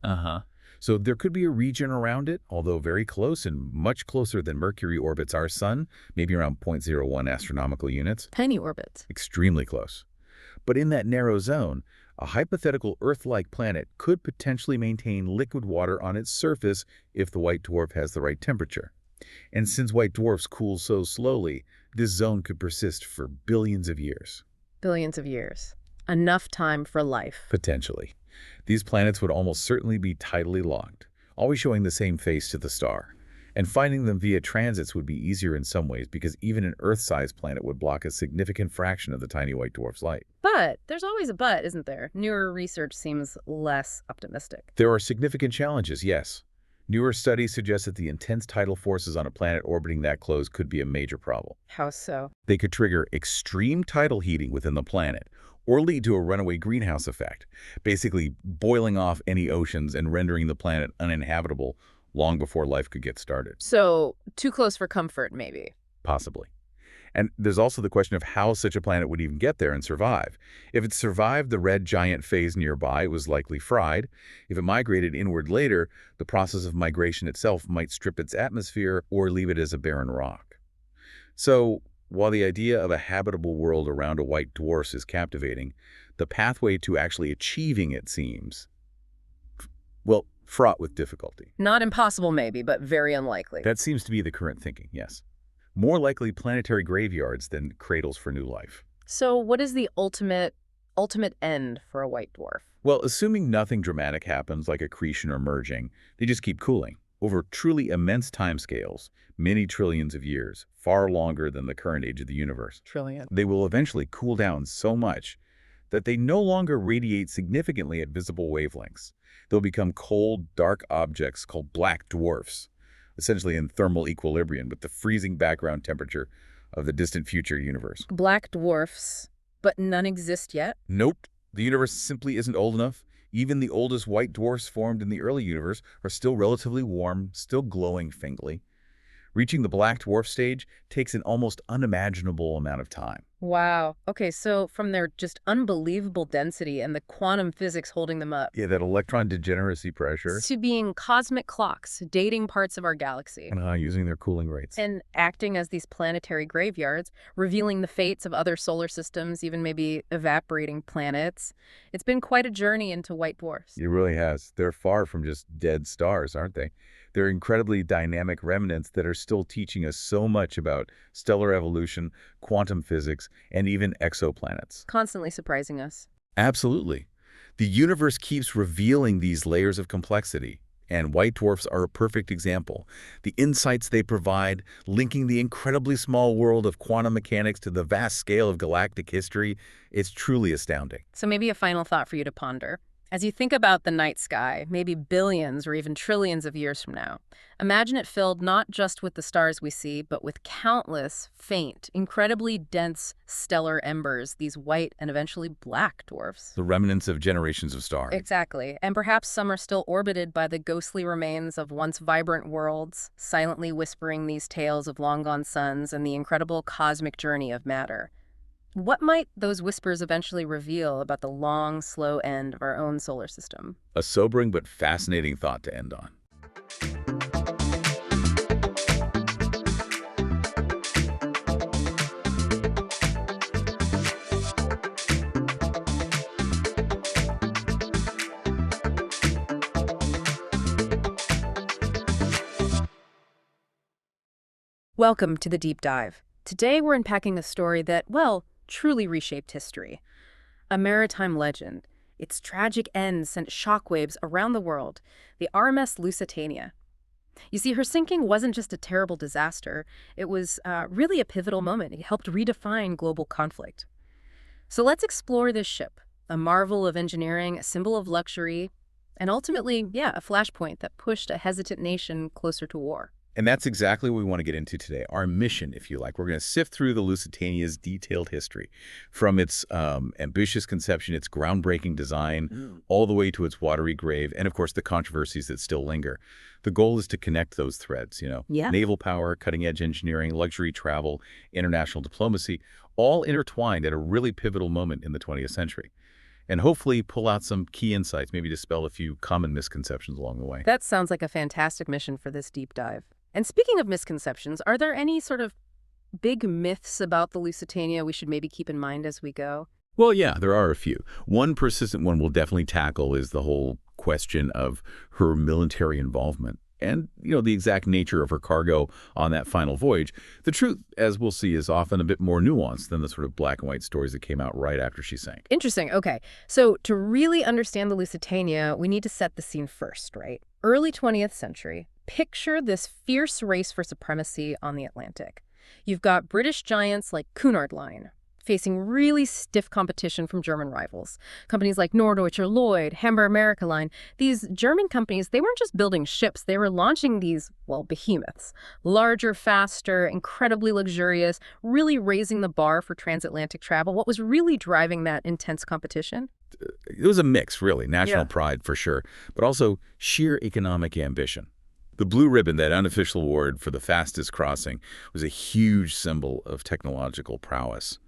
So there could be a region around it, although very close and much closer than Mercury orbits our sun, maybe around 0.01 astronomical units. Tiny orbits. Extremely close. But in that narrow zone, a hypothetical Earth-like planet could potentially maintain liquid water on its surface if the white dwarf has the right temperature. And since white dwarfs cool so slowly, this zone could persist for billions of years. Billions of years. Enough time for life. Potentially. These planets would almost certainly be tidally locked, always showing the same face to the star. And finding them via transits would be easier in some ways because even an Earth-sized planet would block a significant fraction of the tiny white dwarf's light. But there's always a but, isn't there? Newer research seems less optimistic. There are significant challenges, yes. Newer studies suggest that the intense tidal forces on a planet orbiting that close could be a major problem. How so? They could trigger extreme tidal heating within the planet or lead to a runaway greenhouse effect, basically boiling off any oceans and rendering the planet uninhabitable long before life could get started. So, too close for comfort, maybe. Possibly. And there's also the question of how such a planet would even get there and survive. If it survived the red giant phase nearby, it was likely fried. If it migrated inward later, the process of migration itself might strip its atmosphere or leave it as a barren rock. So, while the idea of a habitable world around a white dwarf is captivating, the pathway to actually achieving it seems, well, fraught with difficulty. Not impossible, maybe, but very unlikely. That seems to be the current thinking, yes. More likely planetary graveyards than cradles for new life. So what is the ultimate end for a white dwarf? Well, assuming nothing dramatic happens like accretion or merging, they just keep cooling. Over truly immense timescales, many trillions of years, far longer than the current age of the universe. Trillion. They will eventually cool down so much that they no longer radiate significantly at visible wavelengths. They'll become cold, dark objects called black dwarfs, essentially in thermal equilibrium with the freezing background temperature of the distant future universe. Black dwarfs, but none exist yet? Nope. The universe simply isn't old enough. Even the oldest white dwarfs formed in the early universe are still relatively warm, still glowing faintly. Reaching the black dwarf stage takes an almost unimaginable amount of time. Wow. Okay, so from their just unbelievable density and the quantum physics holding them up, Yeah, that electron degeneracy pressure to being cosmic clocks dating parts of our galaxy and using their cooling rates. and acting as these planetary graveyards, revealing the fates of other solar systems, even maybe evaporating planets. It's been quite a journey into white dwarfs. It really has. They're far from just dead stars, aren't they? They're incredibly dynamic remnants that are still teaching us so much about stellar evolution, quantum physics, and even exoplanets. Constantly surprising us. Absolutely. The universe keeps revealing these layers of complexity, and white dwarfs are a perfect example. The insights they provide, linking the incredibly small world of quantum mechanics to the vast scale of galactic history, it's truly astounding. So maybe a final thought for you to ponder. As you think about the night sky, maybe billions or even trillions of years from now, imagine it filled not just with the stars we see, but with countless faint, incredibly dense stellar embers, these white and eventually black dwarfs. The remnants of generations of stars. Exactly. And perhaps some are still orbited by the ghostly remains of once vibrant worlds, silently whispering these tales of long-gone suns and the incredible cosmic journey of matter. What might those whispers eventually reveal about the long, slow end of our own solar system? A sobering but fascinating thought to end on. Welcome to the Deep Dive. Today we're unpacking a story that, well, truly reshaped history. A maritime legend. Its tragic end sent shockwaves around the world. The RMS Lusitania. You see, her sinking wasn't just a terrible disaster. It was really a pivotal moment. It helped redefine global conflict. So let's explore this ship. A marvel of engineering, a symbol of luxury, and ultimately, yeah, a flashpoint that pushed a hesitant nation closer to war. And that's exactly what we want to get into today, our mission, if you like. We're going to sift through the Lusitania's detailed history, from its ambitious conception, its groundbreaking design, all the way to its watery grave, and of course the controversies that still linger. The goal is to connect those threads, Yeah. naval power, cutting-edge engineering, luxury travel, international diplomacy, all intertwined at a really pivotal moment in the 20th century. And hopefully pull out some key insights, maybe dispel a few common misconceptions along the way. That sounds like a fantastic mission for this deep dive. And speaking of misconceptions, are there any sort of big myths about the Lusitania we should maybe keep in mind as we go? Well, yeah, there are a few. One persistent one we'll definitely tackle is the whole question of her military involvement and, the exact nature of her cargo on that final voyage. The truth, as we'll see, is often a bit more nuanced than the sort of black and white stories that came out right after she sank. Interesting. Okay. So to really understand the Lusitania, we need to set the scene first, right? Early 20th century. Picture this fierce race for supremacy on the Atlantic. You've got British giants like Cunard Line facing really stiff competition from German rivals. Companies like Norddeutscher Lloyd, Hamburg America Line. These German companies, they weren't just building ships, they were launching these, well, behemoths. Larger, faster, incredibly luxurious, really raising the bar for transatlantic travel. What was really driving that intense competition? It was a mix, really. National pride, for sure, but also sheer economic ambition. The blue ribbon, that unofficial award for the fastest crossing, was a huge symbol of technological prowess.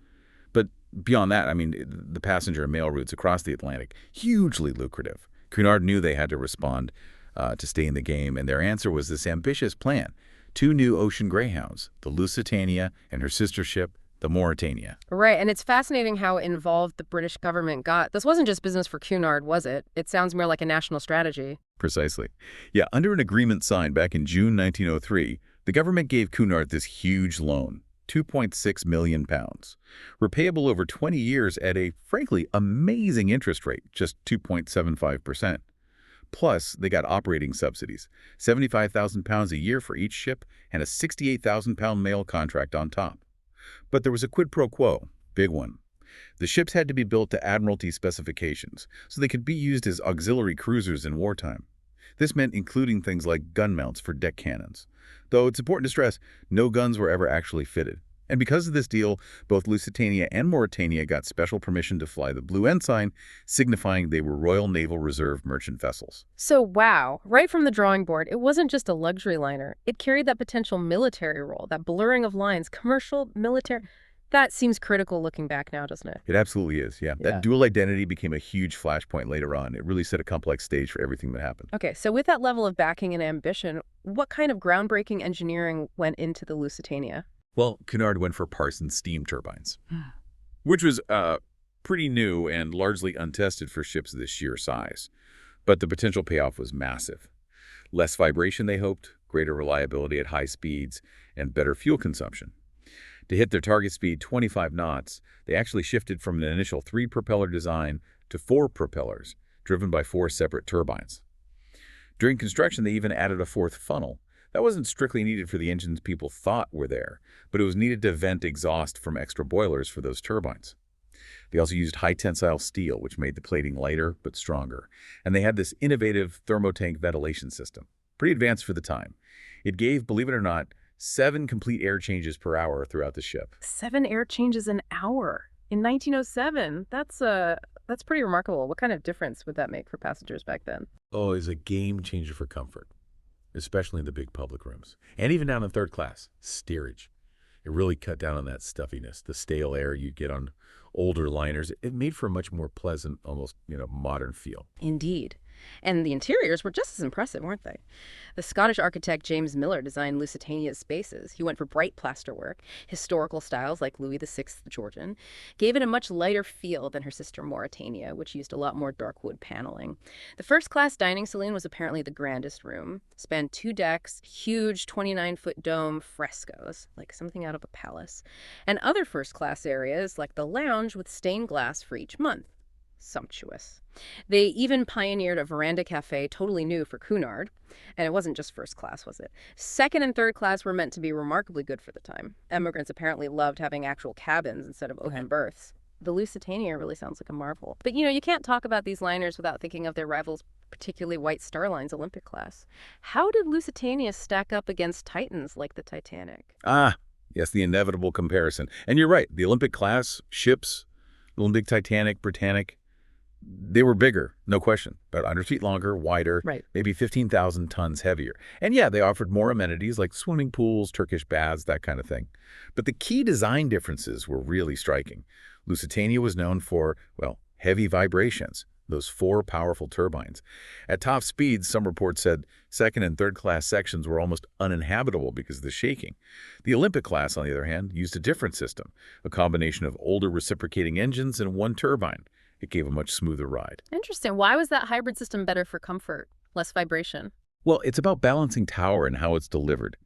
But beyond that, the passenger and mail routes across the Atlantic, hugely lucrative. Cunard knew they had to respond to stay in the game, and their answer was this ambitious plan. 2 new ocean greyhounds, the Lusitania and her sister ship, the Mauretania. Right, and it's fascinating how involved the British government got. This wasn't just business for Cunard, was it? It sounds more like a national strategy. Precisely. Yeah, under an agreement signed back in June 1903, the government gave Cunard this huge loan, £2.6 million, repayable over 20 years at a, frankly, amazing interest rate, just 2.75%. Plus, they got operating subsidies, £75,000 a year for each ship and a £68,000 mail contract on top. But there was a quid pro quo, big one. The ships had to be built to Admiralty specifications, so they could be used as auxiliary cruisers in wartime. This meant including things like gun mounts for deck cannons. Though it's important to stress, no guns were ever actually fitted. And because of this deal, both Lusitania and Mauretania got special permission to fly the Blue Ensign, signifying they were Royal Naval Reserve merchant vessels. So wow, right from the drawing board, it wasn't just a luxury liner. It carried that potential military role, that blurring of lines, commercial, military. That seems critical looking back now, doesn't it? It absolutely is, yeah. That Yeah. dual identity became a huge flashpoint later on. It really set a complex stage for everything that happened. Okay, so with that level of backing and ambition, what kind of groundbreaking engineering went into the Lusitania? Well, Cunard went for Parsons steam turbines, which was pretty new and largely untested for ships of this sheer size. But the potential payoff was massive. Less vibration, they hoped, greater reliability at high speeds, and better fuel consumption. To hit their target speed 25 knots, they actually shifted from an initial 3-propeller design to 4 propellers, driven by 4 separate turbines. During construction, they even added a 4th funnel. That wasn't strictly needed for the engines people thought were there, but it was needed to vent exhaust from extra boilers for those turbines. They also used high-tensile steel, which made the plating lighter but stronger. And they had this innovative thermotank ventilation system, pretty advanced for the time. It gave, believe it or not, 7 complete air changes per hour throughout the ship. 7 air changes an hour in 1907. That's pretty remarkable. What kind of difference would that make for passengers back then? Oh, it's a game changer for comfort, especially in the big public rooms. And even down in third class, steerage. It really cut down on that stuffiness, the stale air you'd get on older liners. It made for a much more pleasant, almost, modern feel. Indeed. And the interiors were just as impressive, weren't they? The Scottish architect James Miller designed Lusitania's spaces. He went for bright plasterwork, historical styles like Louis VI the Georgian, gave it a much lighter feel than her sister Mauritania, which used a lot more dark wood paneling. The first-class dining saloon was apparently the grandest room, spanned 2 decks, huge 29-foot dome frescoes, like something out of a palace, and other first-class areas like the lounge with stained glass for each month. Sumptuous. They even pioneered a veranda cafe totally new for Cunard, and it wasn't just first class, was it? Second and third class were meant to be remarkably good for the time. Immigrants apparently loved having actual cabins instead of open berths. The Lusitania really sounds like a marvel. But you can't talk about these liners without thinking of their rivals, particularly White Star Line's Olympic class. How did Lusitania stack up against titans like the Titanic? Ah, yes, the inevitable comparison. And you're right, the Olympic class ships, Olympic, Titanic, Britannic, they were bigger, no question, about 100 feet longer, wider, Right. maybe 15,000 tons heavier. And yeah, they offered more amenities like swimming pools, Turkish baths, that kind of thing. But the key design differences were really striking. Lusitania was known for, well, heavy vibrations, those 4 powerful turbines. At top speeds, some reports said second and third class sections were almost uninhabitable because of the shaking. The Olympic class, on the other hand, used a different system, a combination of older reciprocating engines and 1 turbine. It gave a much smoother ride. Interesting. Why was that hybrid system better for comfort? Less vibration? Well, it's about balancing power and how it's delivered.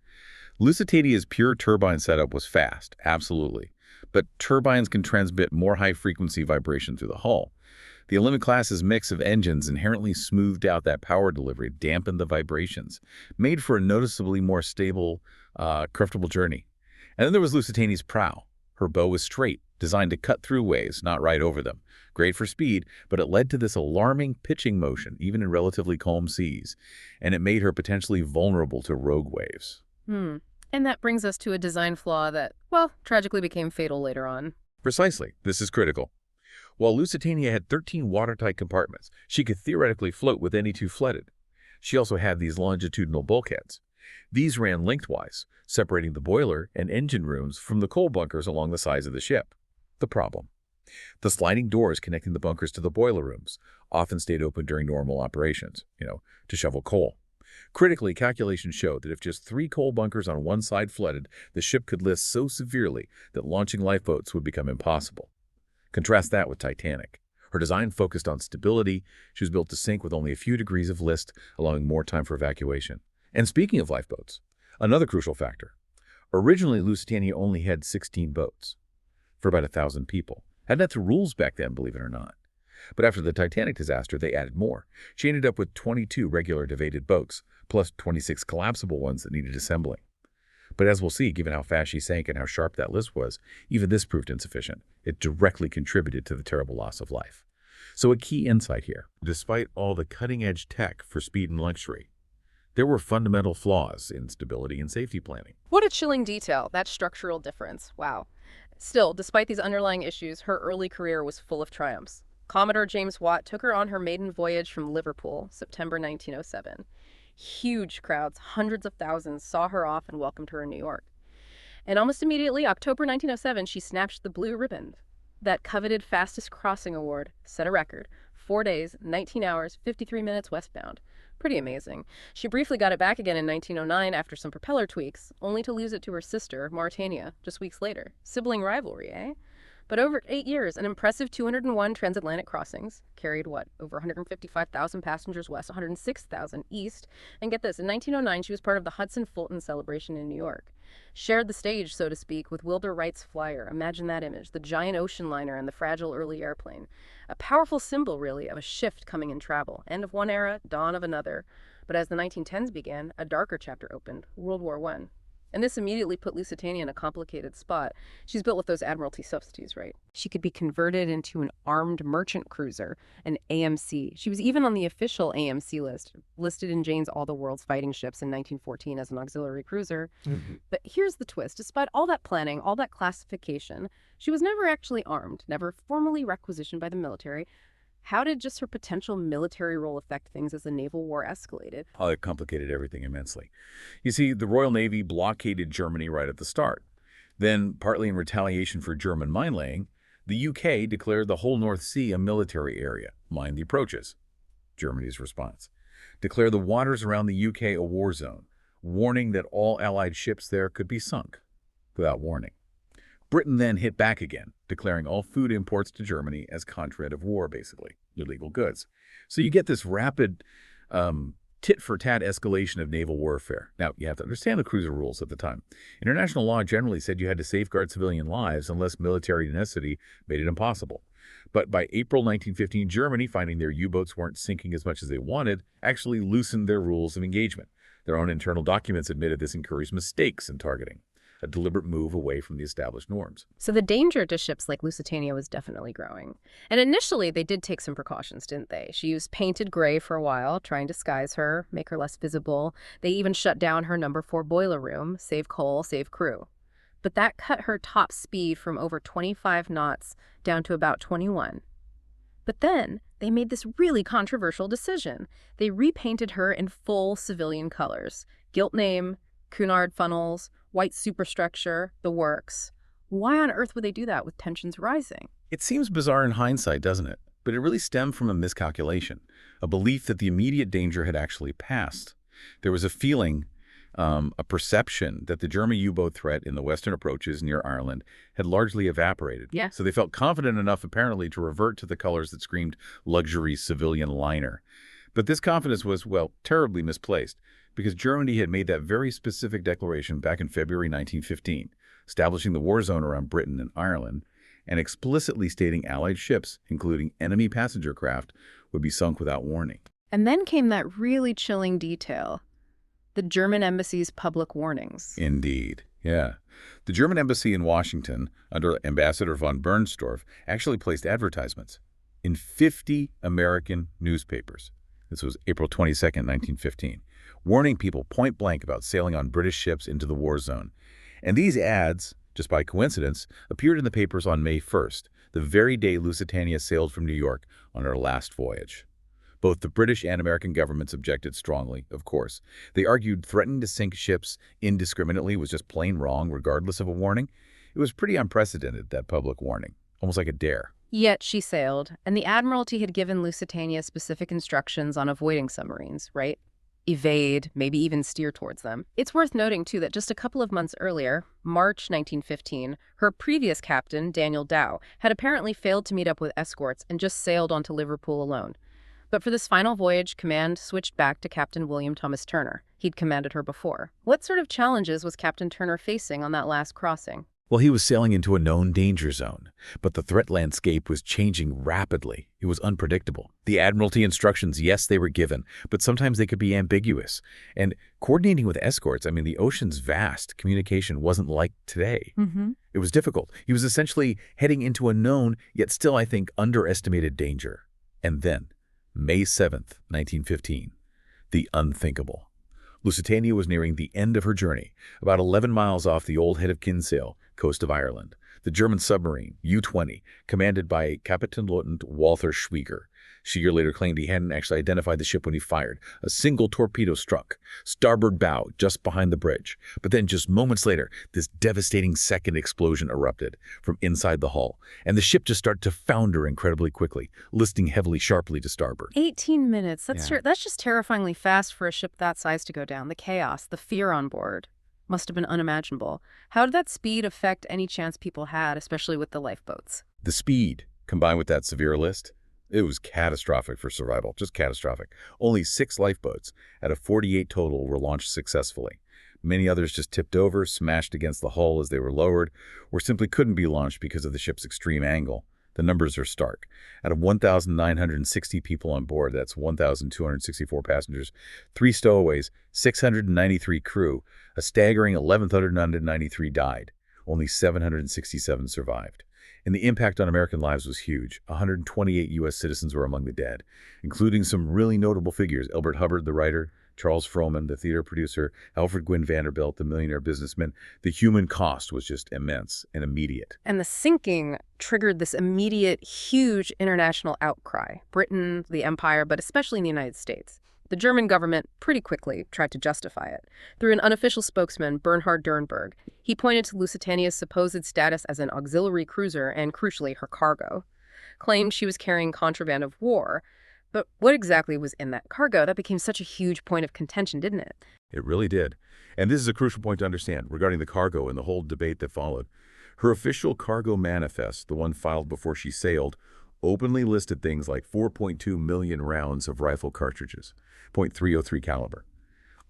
Lusitania's pure turbine setup was fast, absolutely. But turbines can transmit more high-frequency vibration through the hull. The Olympic class's mix of engines inherently smoothed out that power delivery, dampened the vibrations, made for a noticeably more stable, comfortable journey. And then there was Lusitania's prow. Her bow was straight, designed to cut through waves, not ride over them. Great for speed, but it led to this alarming pitching motion, even in relatively calm seas, and it made her potentially vulnerable to rogue waves. And that brings us to a design flaw that, well, tragically became fatal later on. Precisely. This is critical. While Lusitania had 13 watertight compartments, she could theoretically float with any 2 flooded. She also had these longitudinal bulkheads. These ran lengthwise, separating the boiler and engine rooms from the coal bunkers along the sides of the ship. The problem: the sliding doors connecting the bunkers to the boiler rooms often stayed open during normal operations, to shovel coal. Critically, calculations showed that if just 3 coal bunkers on one side flooded, the ship could list so severely that launching lifeboats would become impossible. Contrast that with Titanic. Her design focused on stability. She was built to sink with only a few degrees of list, allowing more time for evacuation. And speaking of lifeboats, another crucial factor. Originally, Lusitania only had 16 boats for about 1,000 people. Hadn't had the rules back then, believe it or not. But after the Titanic disaster, they added more. She ended up with 22 regular devated boats, plus 26 collapsible ones that needed assembling. But as we'll see, given how fast she sank and how sharp that list was, even this proved insufficient. It directly contributed to the terrible loss of life. So a key insight here: despite all the cutting-edge tech for speed and luxury, there were fundamental flaws in stability and safety planning. What a chilling detail, that structural difference. Wow. Still, despite these underlying issues, her early career was full of triumphs. Commodore James Watt took her on her maiden voyage from Liverpool, September 1907. Huge crowds, hundreds of thousands, saw her off and welcomed her in New York. And almost immediately, October 1907, she snatched the blue ribbon. That coveted fastest crossing award set a record. 4 days, 19 hours, 53 minutes westbound. Pretty amazing. She briefly got it back again in 1909 after some propeller tweaks, only to lose it to her sister, Mauritania, just weeks later. Sibling rivalry, eh? But over 8 years, an impressive 201 transatlantic crossings, carried what, over 155,000 passengers west, 106,000 east, and get this, in 1909 she was part of the Hudson-Fulton celebration in New York. Shared the stage, so to speak, with Wilbur Wright's Flyer. Imagine that image, the giant ocean liner and the fragile early airplane. A powerful symbol, really, of a shift coming in travel, end of one era, dawn of another. But as the 1910s began, a darker chapter opened, World War I. And this immediately put Lusitania in a complicated spot. She's built with those Admiralty subsidies, right? She could be converted into an armed merchant cruiser, an AMC. She was even on the official AMC list, listed in Jane's All the World's Fighting Ships in 1914 as an auxiliary cruiser. But here's the twist. Despite all that planning, all that classification, she was never actually armed, never formally requisitioned by the military. How did just her potential military role affect things as the naval war escalated? Oh, it complicated everything immensely. You see, the Royal Navy blockaded Germany right at the start. Then, partly in retaliation for German mine-laying, the UK declared the whole North Sea a military area. Mind the approaches. Germany's response. Declare the waters around the UK a war zone, warning that all Allied ships there could be sunk without warning. Britain then hit back again, declaring all food imports to Germany as contraband of war, basically, illegal goods. So you get this rapid tit-for-tat escalation of naval warfare. Now, you have to understand the cruiser rules at the time. International law generally said you had to safeguard civilian lives unless military necessity made it impossible. But by April 1915, Germany, finding their U-boats weren't sinking as much as they wanted, actually loosened their rules of engagement. Their own internal documents admitted this encouraged mistakes in targeting, a deliberate move away from the established norms. So the danger to ships like Lusitania was definitely growing. And initially, they did take some precautions, didn't they? She used painted gray for a while, trying to disguise her, make her less visible. They even shut down her number 4 boiler room, save coal, save crew. But that cut her top speed from over 25 knots down to about 21. But then, they made this really controversial decision. They repainted her in full civilian colors. Gilt name, Cunard funnels, white superstructure, the works. Why on earth would they do that with tensions rising? It seems bizarre in hindsight, doesn't it? But it really stemmed from a miscalculation, a belief that the immediate danger had actually passed. There was a feeling, a perception that the German U-boat threat in the western approaches near Ireland had largely evaporated. Yeah. So they felt confident enough, apparently, to revert to the colors that screamed luxury civilian liner. But this confidence was, well, terribly misplaced, because Germany had made that very specific declaration back in February 1915, establishing the war zone around Britain and Ireland, and explicitly stating Allied ships, including enemy passenger craft, would be sunk without warning. And then came that really chilling detail, the German embassy's public warnings. Indeed, yeah. The German embassy in Washington, under Ambassador von Bernstorff, actually placed advertisements in 50 American newspapers. This was April 22nd, 1915. Warning people point blank about sailing on British ships into the war zone. And these ads, just by coincidence, appeared in the papers on May 1st, the very day Lusitania sailed from New York on her last voyage. Both the British and American governments objected strongly, of course. They argued threatening to sink ships indiscriminately was just plain wrong, regardless of a warning. It was pretty unprecedented, that public warning, almost like a dare. Yet she sailed, and the Admiralty had given Lusitania specific instructions on avoiding submarines, right? Evade, maybe even steer towards them. It's worth noting, too, that just a couple of months earlier, March 1915, her previous captain, Daniel Dow, had apparently failed to meet up with escorts and just sailed on to Liverpool alone. But for this final voyage, command switched back to Captain William Thomas Turner. He'd commanded her before. What sort of challenges was Captain Turner facing on that last crossing? Well, he was sailing into a known danger zone, but the threat landscape was changing rapidly. It was unpredictable. The Admiralty instructions, yes, they were given, but sometimes they could be ambiguous. And coordinating with escorts, I mean, the ocean's vast. Communication wasn't like today. It was difficult. He was essentially heading into a known, yet still, I think, underestimated danger. And then, May 7th, 1915, the unthinkable. Lusitania was nearing the end of her journey, about 11 miles off the old Head of Kinsale, coast of Ireland. the German submarine U-20, commanded by Kapitänleutnant Walter Schwieger. Schwieger later claimed he hadn't actually identified the ship when he fired. A single torpedo struck, starboard bow, just behind the bridge. But then just moments later, this devastating second explosion erupted from inside the hull, and the ship just started to founder incredibly quickly, listing heavily sharply to starboard. 18 minutes. Yeah. That's just terrifyingly fast for a ship that size to go down. The chaos, the fear on board must have been unimaginable. How did that speed affect any chance people had, especially with the lifeboats? The speed, combined with that severe list, it was catastrophic for survival, just catastrophic. Only 6 lifeboats out of 48 total were launched successfully. Many others just tipped over, smashed against the hull as they were lowered, or simply couldn't be launched because of the ship's extreme angle. The numbers are stark. Out of 1,960 people on board, that's 1,264 passengers, 3 stowaways, 693 crew, a staggering 1,193 died. Only 767 survived. And the impact on American lives was huge. 128 U.S. citizens were among the dead, including some really notable figures: Elbert Hubbard, the writer, Charles Frohman, the theater producer, Alfred Gwynne Vanderbilt, the millionaire businessman. The human cost was just immense and immediate. And the sinking triggered this immediate, huge international outcry. Britain, the Empire, but especially in the United States. The German government pretty quickly tried to justify it. Through an unofficial spokesman, Bernhard Dernberg, he pointed to Lusitania's supposed status as an auxiliary cruiser and, crucially, her cargo. Claimed she was carrying contraband of war. But what exactly was in that cargo? That became such a huge point of contention, didn't it? It really did. And this is a crucial point to understand regarding the cargo and the whole debate that followed. Her official cargo manifest, the one filed before she sailed, openly listed things like 4.2 million rounds of rifle cartridges, .303 caliber.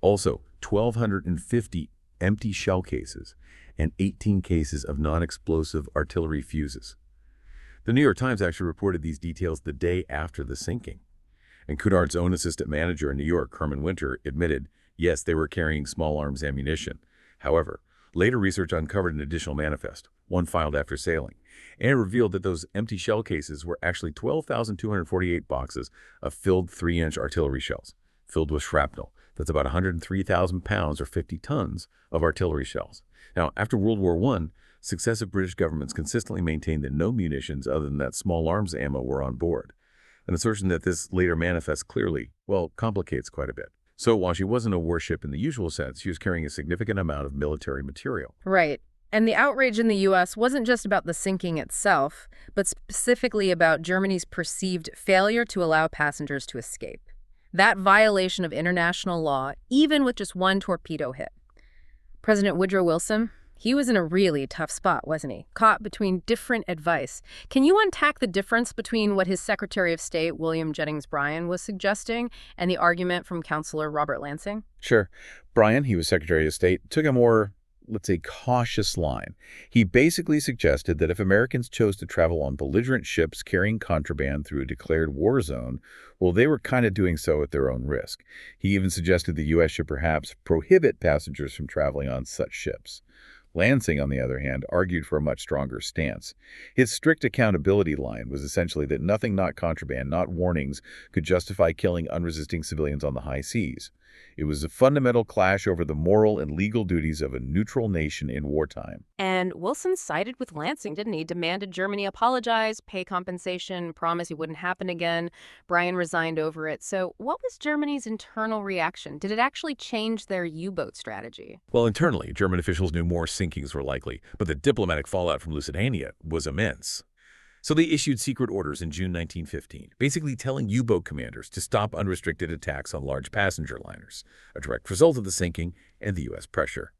Also, 1,250 empty shell cases and 18 cases of non-explosive artillery fuses. The New York Times actually reported these details the day after the sinking. And Cunard's own assistant manager in New York, Herman Winter, admitted, yes, they were carrying small arms ammunition. However, later research uncovered an additional manifest, one filed after sailing, and it revealed that those empty shell cases were actually 12,248 boxes of filled 3-inch artillery shells, filled with shrapnel. That's about 103,000 pounds or 50 tons of artillery shells. Now, after World War I, successive British governments consistently maintained that no munitions other than that small arms ammo were on board. An assertion that this later manifests clearly, well, complicates quite a bit. So while she wasn't a warship in the usual sense, she was carrying a significant amount of military material. Right. And the outrage in the U.S. wasn't just about the sinking itself, but specifically about Germany's perceived failure to allow passengers to escape. That violation of international law, even with just one torpedo hit. President Woodrow Wilson, he was in a really tough spot, wasn't he? Caught between different advice. Can you unpack the difference between what his Secretary of State, William Jennings Bryan, was suggesting and the argument from Counselor Robert Lansing? Sure. Bryan, he was Secretary of State, took a more, let's say, cautious line. He basically suggested that if Americans chose to travel on belligerent ships carrying contraband through a declared war zone, well, they were kind of doing so at their own risk. He even suggested the U.S. should perhaps prohibit passengers from traveling on such ships. Lansing, on the other hand, argued for a much stronger stance. His strict accountability line was essentially that nothing not contraband, not warnings, could justify killing unresisting civilians on the high seas. It was a fundamental clash over the moral and legal duties of a neutral nation in wartime. And Wilson sided with Lansing, didn't he? Demanded Germany apologize, pay compensation, promise it wouldn't happen again. Bryan resigned over it. So what was Germany's internal reaction? Did it actually change their U-boat strategy? Well, internally, German officials knew more sinkings were likely, but the diplomatic fallout from Lusitania was immense. So they issued secret orders in June 1915, basically telling U-boat commanders to stop unrestricted attacks on large passenger liners, a direct result of the sinking and the U.S. pressure.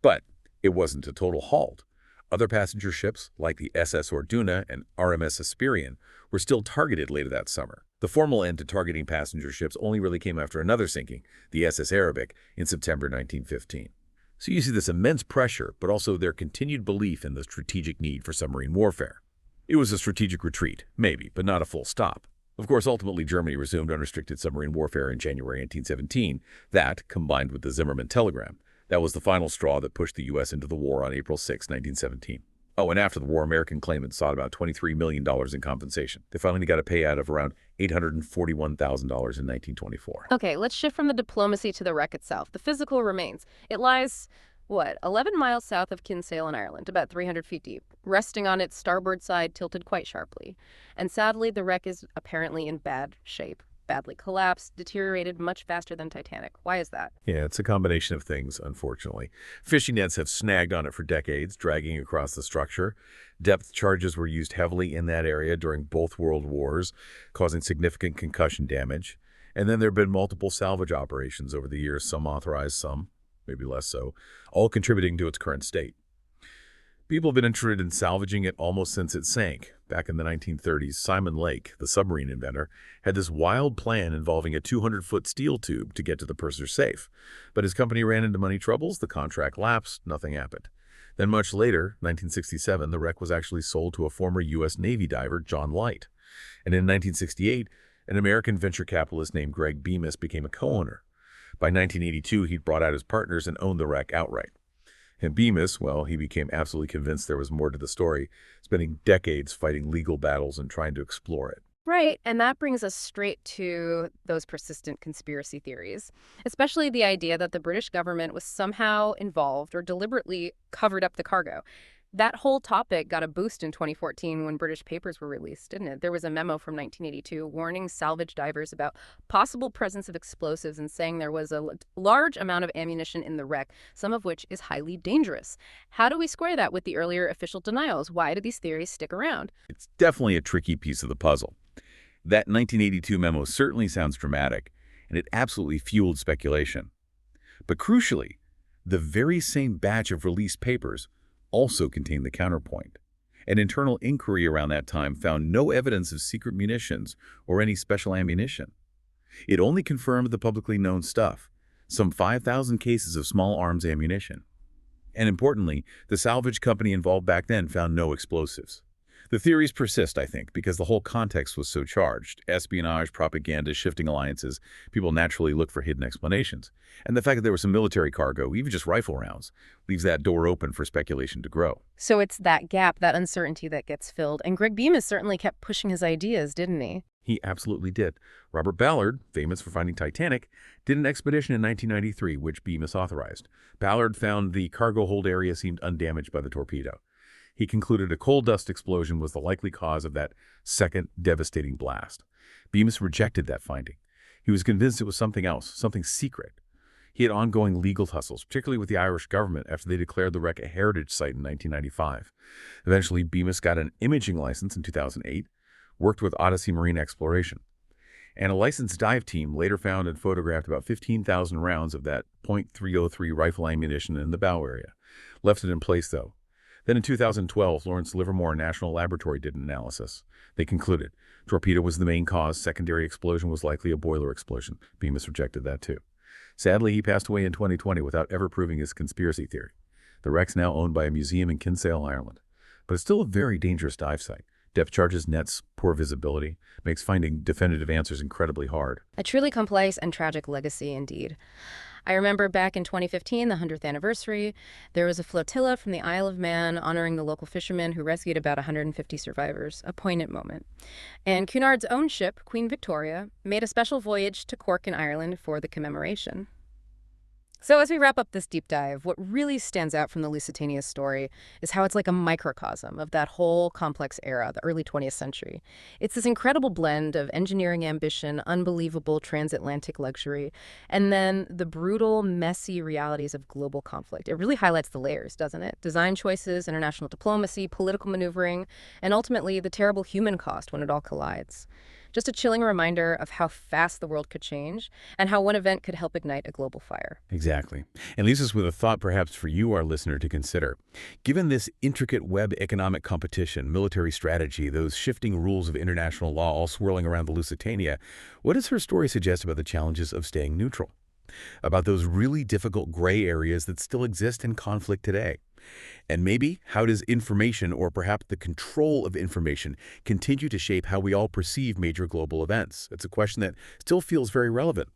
But it wasn't a total halt. Other passenger ships, like the SS Orduna and RMS Hesperian, were still targeted later that summer. The formal end to targeting passenger ships only really came after another sinking, the SS Arabic, in September 1915. So you see this immense pressure, but also their continued belief in the strategic need for submarine warfare. It was a strategic retreat, maybe, but not a full stop. Of course, ultimately, Germany resumed unrestricted submarine warfare in January 1917. That, combined with the Zimmermann telegram, that was the final straw that pushed the U.S. into the war on April 6, 1917. Oh, and after the war, American claimants sought about $23 million in compensation. They finally got a payout of around $841,000 in 1924. Okay, let's shift from the diplomacy to the wreck itself. The physical remains. It lies, what, 11 miles south of Kinsale in Ireland, about 300 feet deep, resting on its starboard side tilted quite sharply. And sadly, the wreck is apparently in bad shape. Badly collapsed, deteriorated much faster than Titanic. Why is that? Yeah, it's a combination of things, unfortunately. Fishing nets have snagged on it for decades, dragging across the structure. Depth charges were used heavily in that area during both world wars, causing significant concussion damage. And then there have been multiple salvage operations over the years, some authorized, some maybe less so, all contributing to its current state. People have been interested in salvaging it almost since it sank. Back in the 1930s, Simon Lake, the submarine inventor, had this wild plan involving a 200-foot steel tube to get to the purser's safe. But his company ran into money troubles, the contract lapsed, nothing happened. Then much later, 1967, the wreck was actually sold to a former U.S. Navy diver, John Light. And in 1968, an American venture capitalist named Greg Bemis became a co-owner. By 1982, he'd brought out his partners and owned the wreck outright. And Bemis, well, he became absolutely convinced there was more to the story, spending decades fighting legal battles and trying to explore it. Right, and that brings us straight to those persistent conspiracy theories, especially the idea that the British government was somehow involved or deliberately covered up the cargo. That whole topic got a boost in 2014 when British papers were released, didn't it? There was a memo from 1982 warning salvage divers about possible presence of explosives and saying there was a large amount of ammunition in the wreck, some of which is highly dangerous. How do we square that with the earlier official denials? Why do these theories stick around? It's definitely a tricky piece of the puzzle. That 1982 memo certainly sounds dramatic, and it absolutely fueled speculation. But crucially, the very same batch of released papers also contained the counterpoint. An internal inquiry around that time found no evidence of secret munitions or any special ammunition. It only confirmed the publicly known stuff, some 5,000 cases of small arms ammunition. And importantly, the salvage company involved back then found no explosives. The theories persist, I think, because the whole context was so charged. Espionage, propaganda, shifting alliances. People naturally look for hidden explanations. And the fact that there was some military cargo, even just rifle rounds, leaves that door open for speculation to grow. So it's that gap, that uncertainty that gets filled. And Greg Bemis certainly kept pushing his ideas, didn't he? He absolutely did. Robert Ballard, famous for finding Titanic, did an expedition in 1993, which Bemis authorized. Ballard found the cargo hold area seemed undamaged by the torpedo. He concluded a coal dust explosion was the likely cause of that second devastating blast. Bemis rejected that finding. He was convinced it was something else, something secret. He had ongoing legal tussles, particularly with the Irish government after they declared the wreck a heritage site in 1995. Eventually, Bemis got an imaging license in 2008, worked with Odyssey Marine Exploration. And a licensed dive team later found and photographed about 15,000 rounds of that .303 rifle ammunition in the bow area. Left it in place, though. Then in 2012, Lawrence Livermore National Laboratory did an analysis. They concluded torpedo was the main cause, secondary explosion was likely a boiler explosion. Bemis rejected that too. Sadly, he passed away in 2020 without ever proving his conspiracy theory. The wreck's now owned by a museum in Kinsale, Ireland. But it's still a very dangerous dive site. Depth charges, nets, poor visibility, makes finding definitive answers incredibly hard. A truly complex and tragic legacy indeed. I remember back in 2015, the 100th anniversary, there was a flotilla from the Isle of Man honoring the local fishermen who rescued about 150 survivors, a poignant moment. And Cunard's own ship, Queen Victoria, made a special voyage to Cork in Ireland for the commemoration. So as we wrap up this deep dive, what really stands out from the Lusitania story is how it's like a microcosm of that whole complex era, the early 20th century. It's this incredible blend of engineering ambition, unbelievable transatlantic luxury, and then the brutal, messy realities of global conflict. It really highlights the layers, doesn't it? Design choices, international diplomacy, political maneuvering, and ultimately the terrible human cost when it all collides. Just a chilling reminder of how fast the world could change and how one event could help ignite a global fire. Exactly. And leaves us with a thought perhaps for you, our listener, to consider. Given this intricate web economic competition, military strategy, those shifting rules of international law all swirling around the Lusitania, what does her story suggest about the challenges of staying neutral? About those really difficult gray areas that still exist in conflict today? And maybe how does information, or perhaps the control of information, continue to shape how we all perceive major global events? It's a question that still feels very relevant.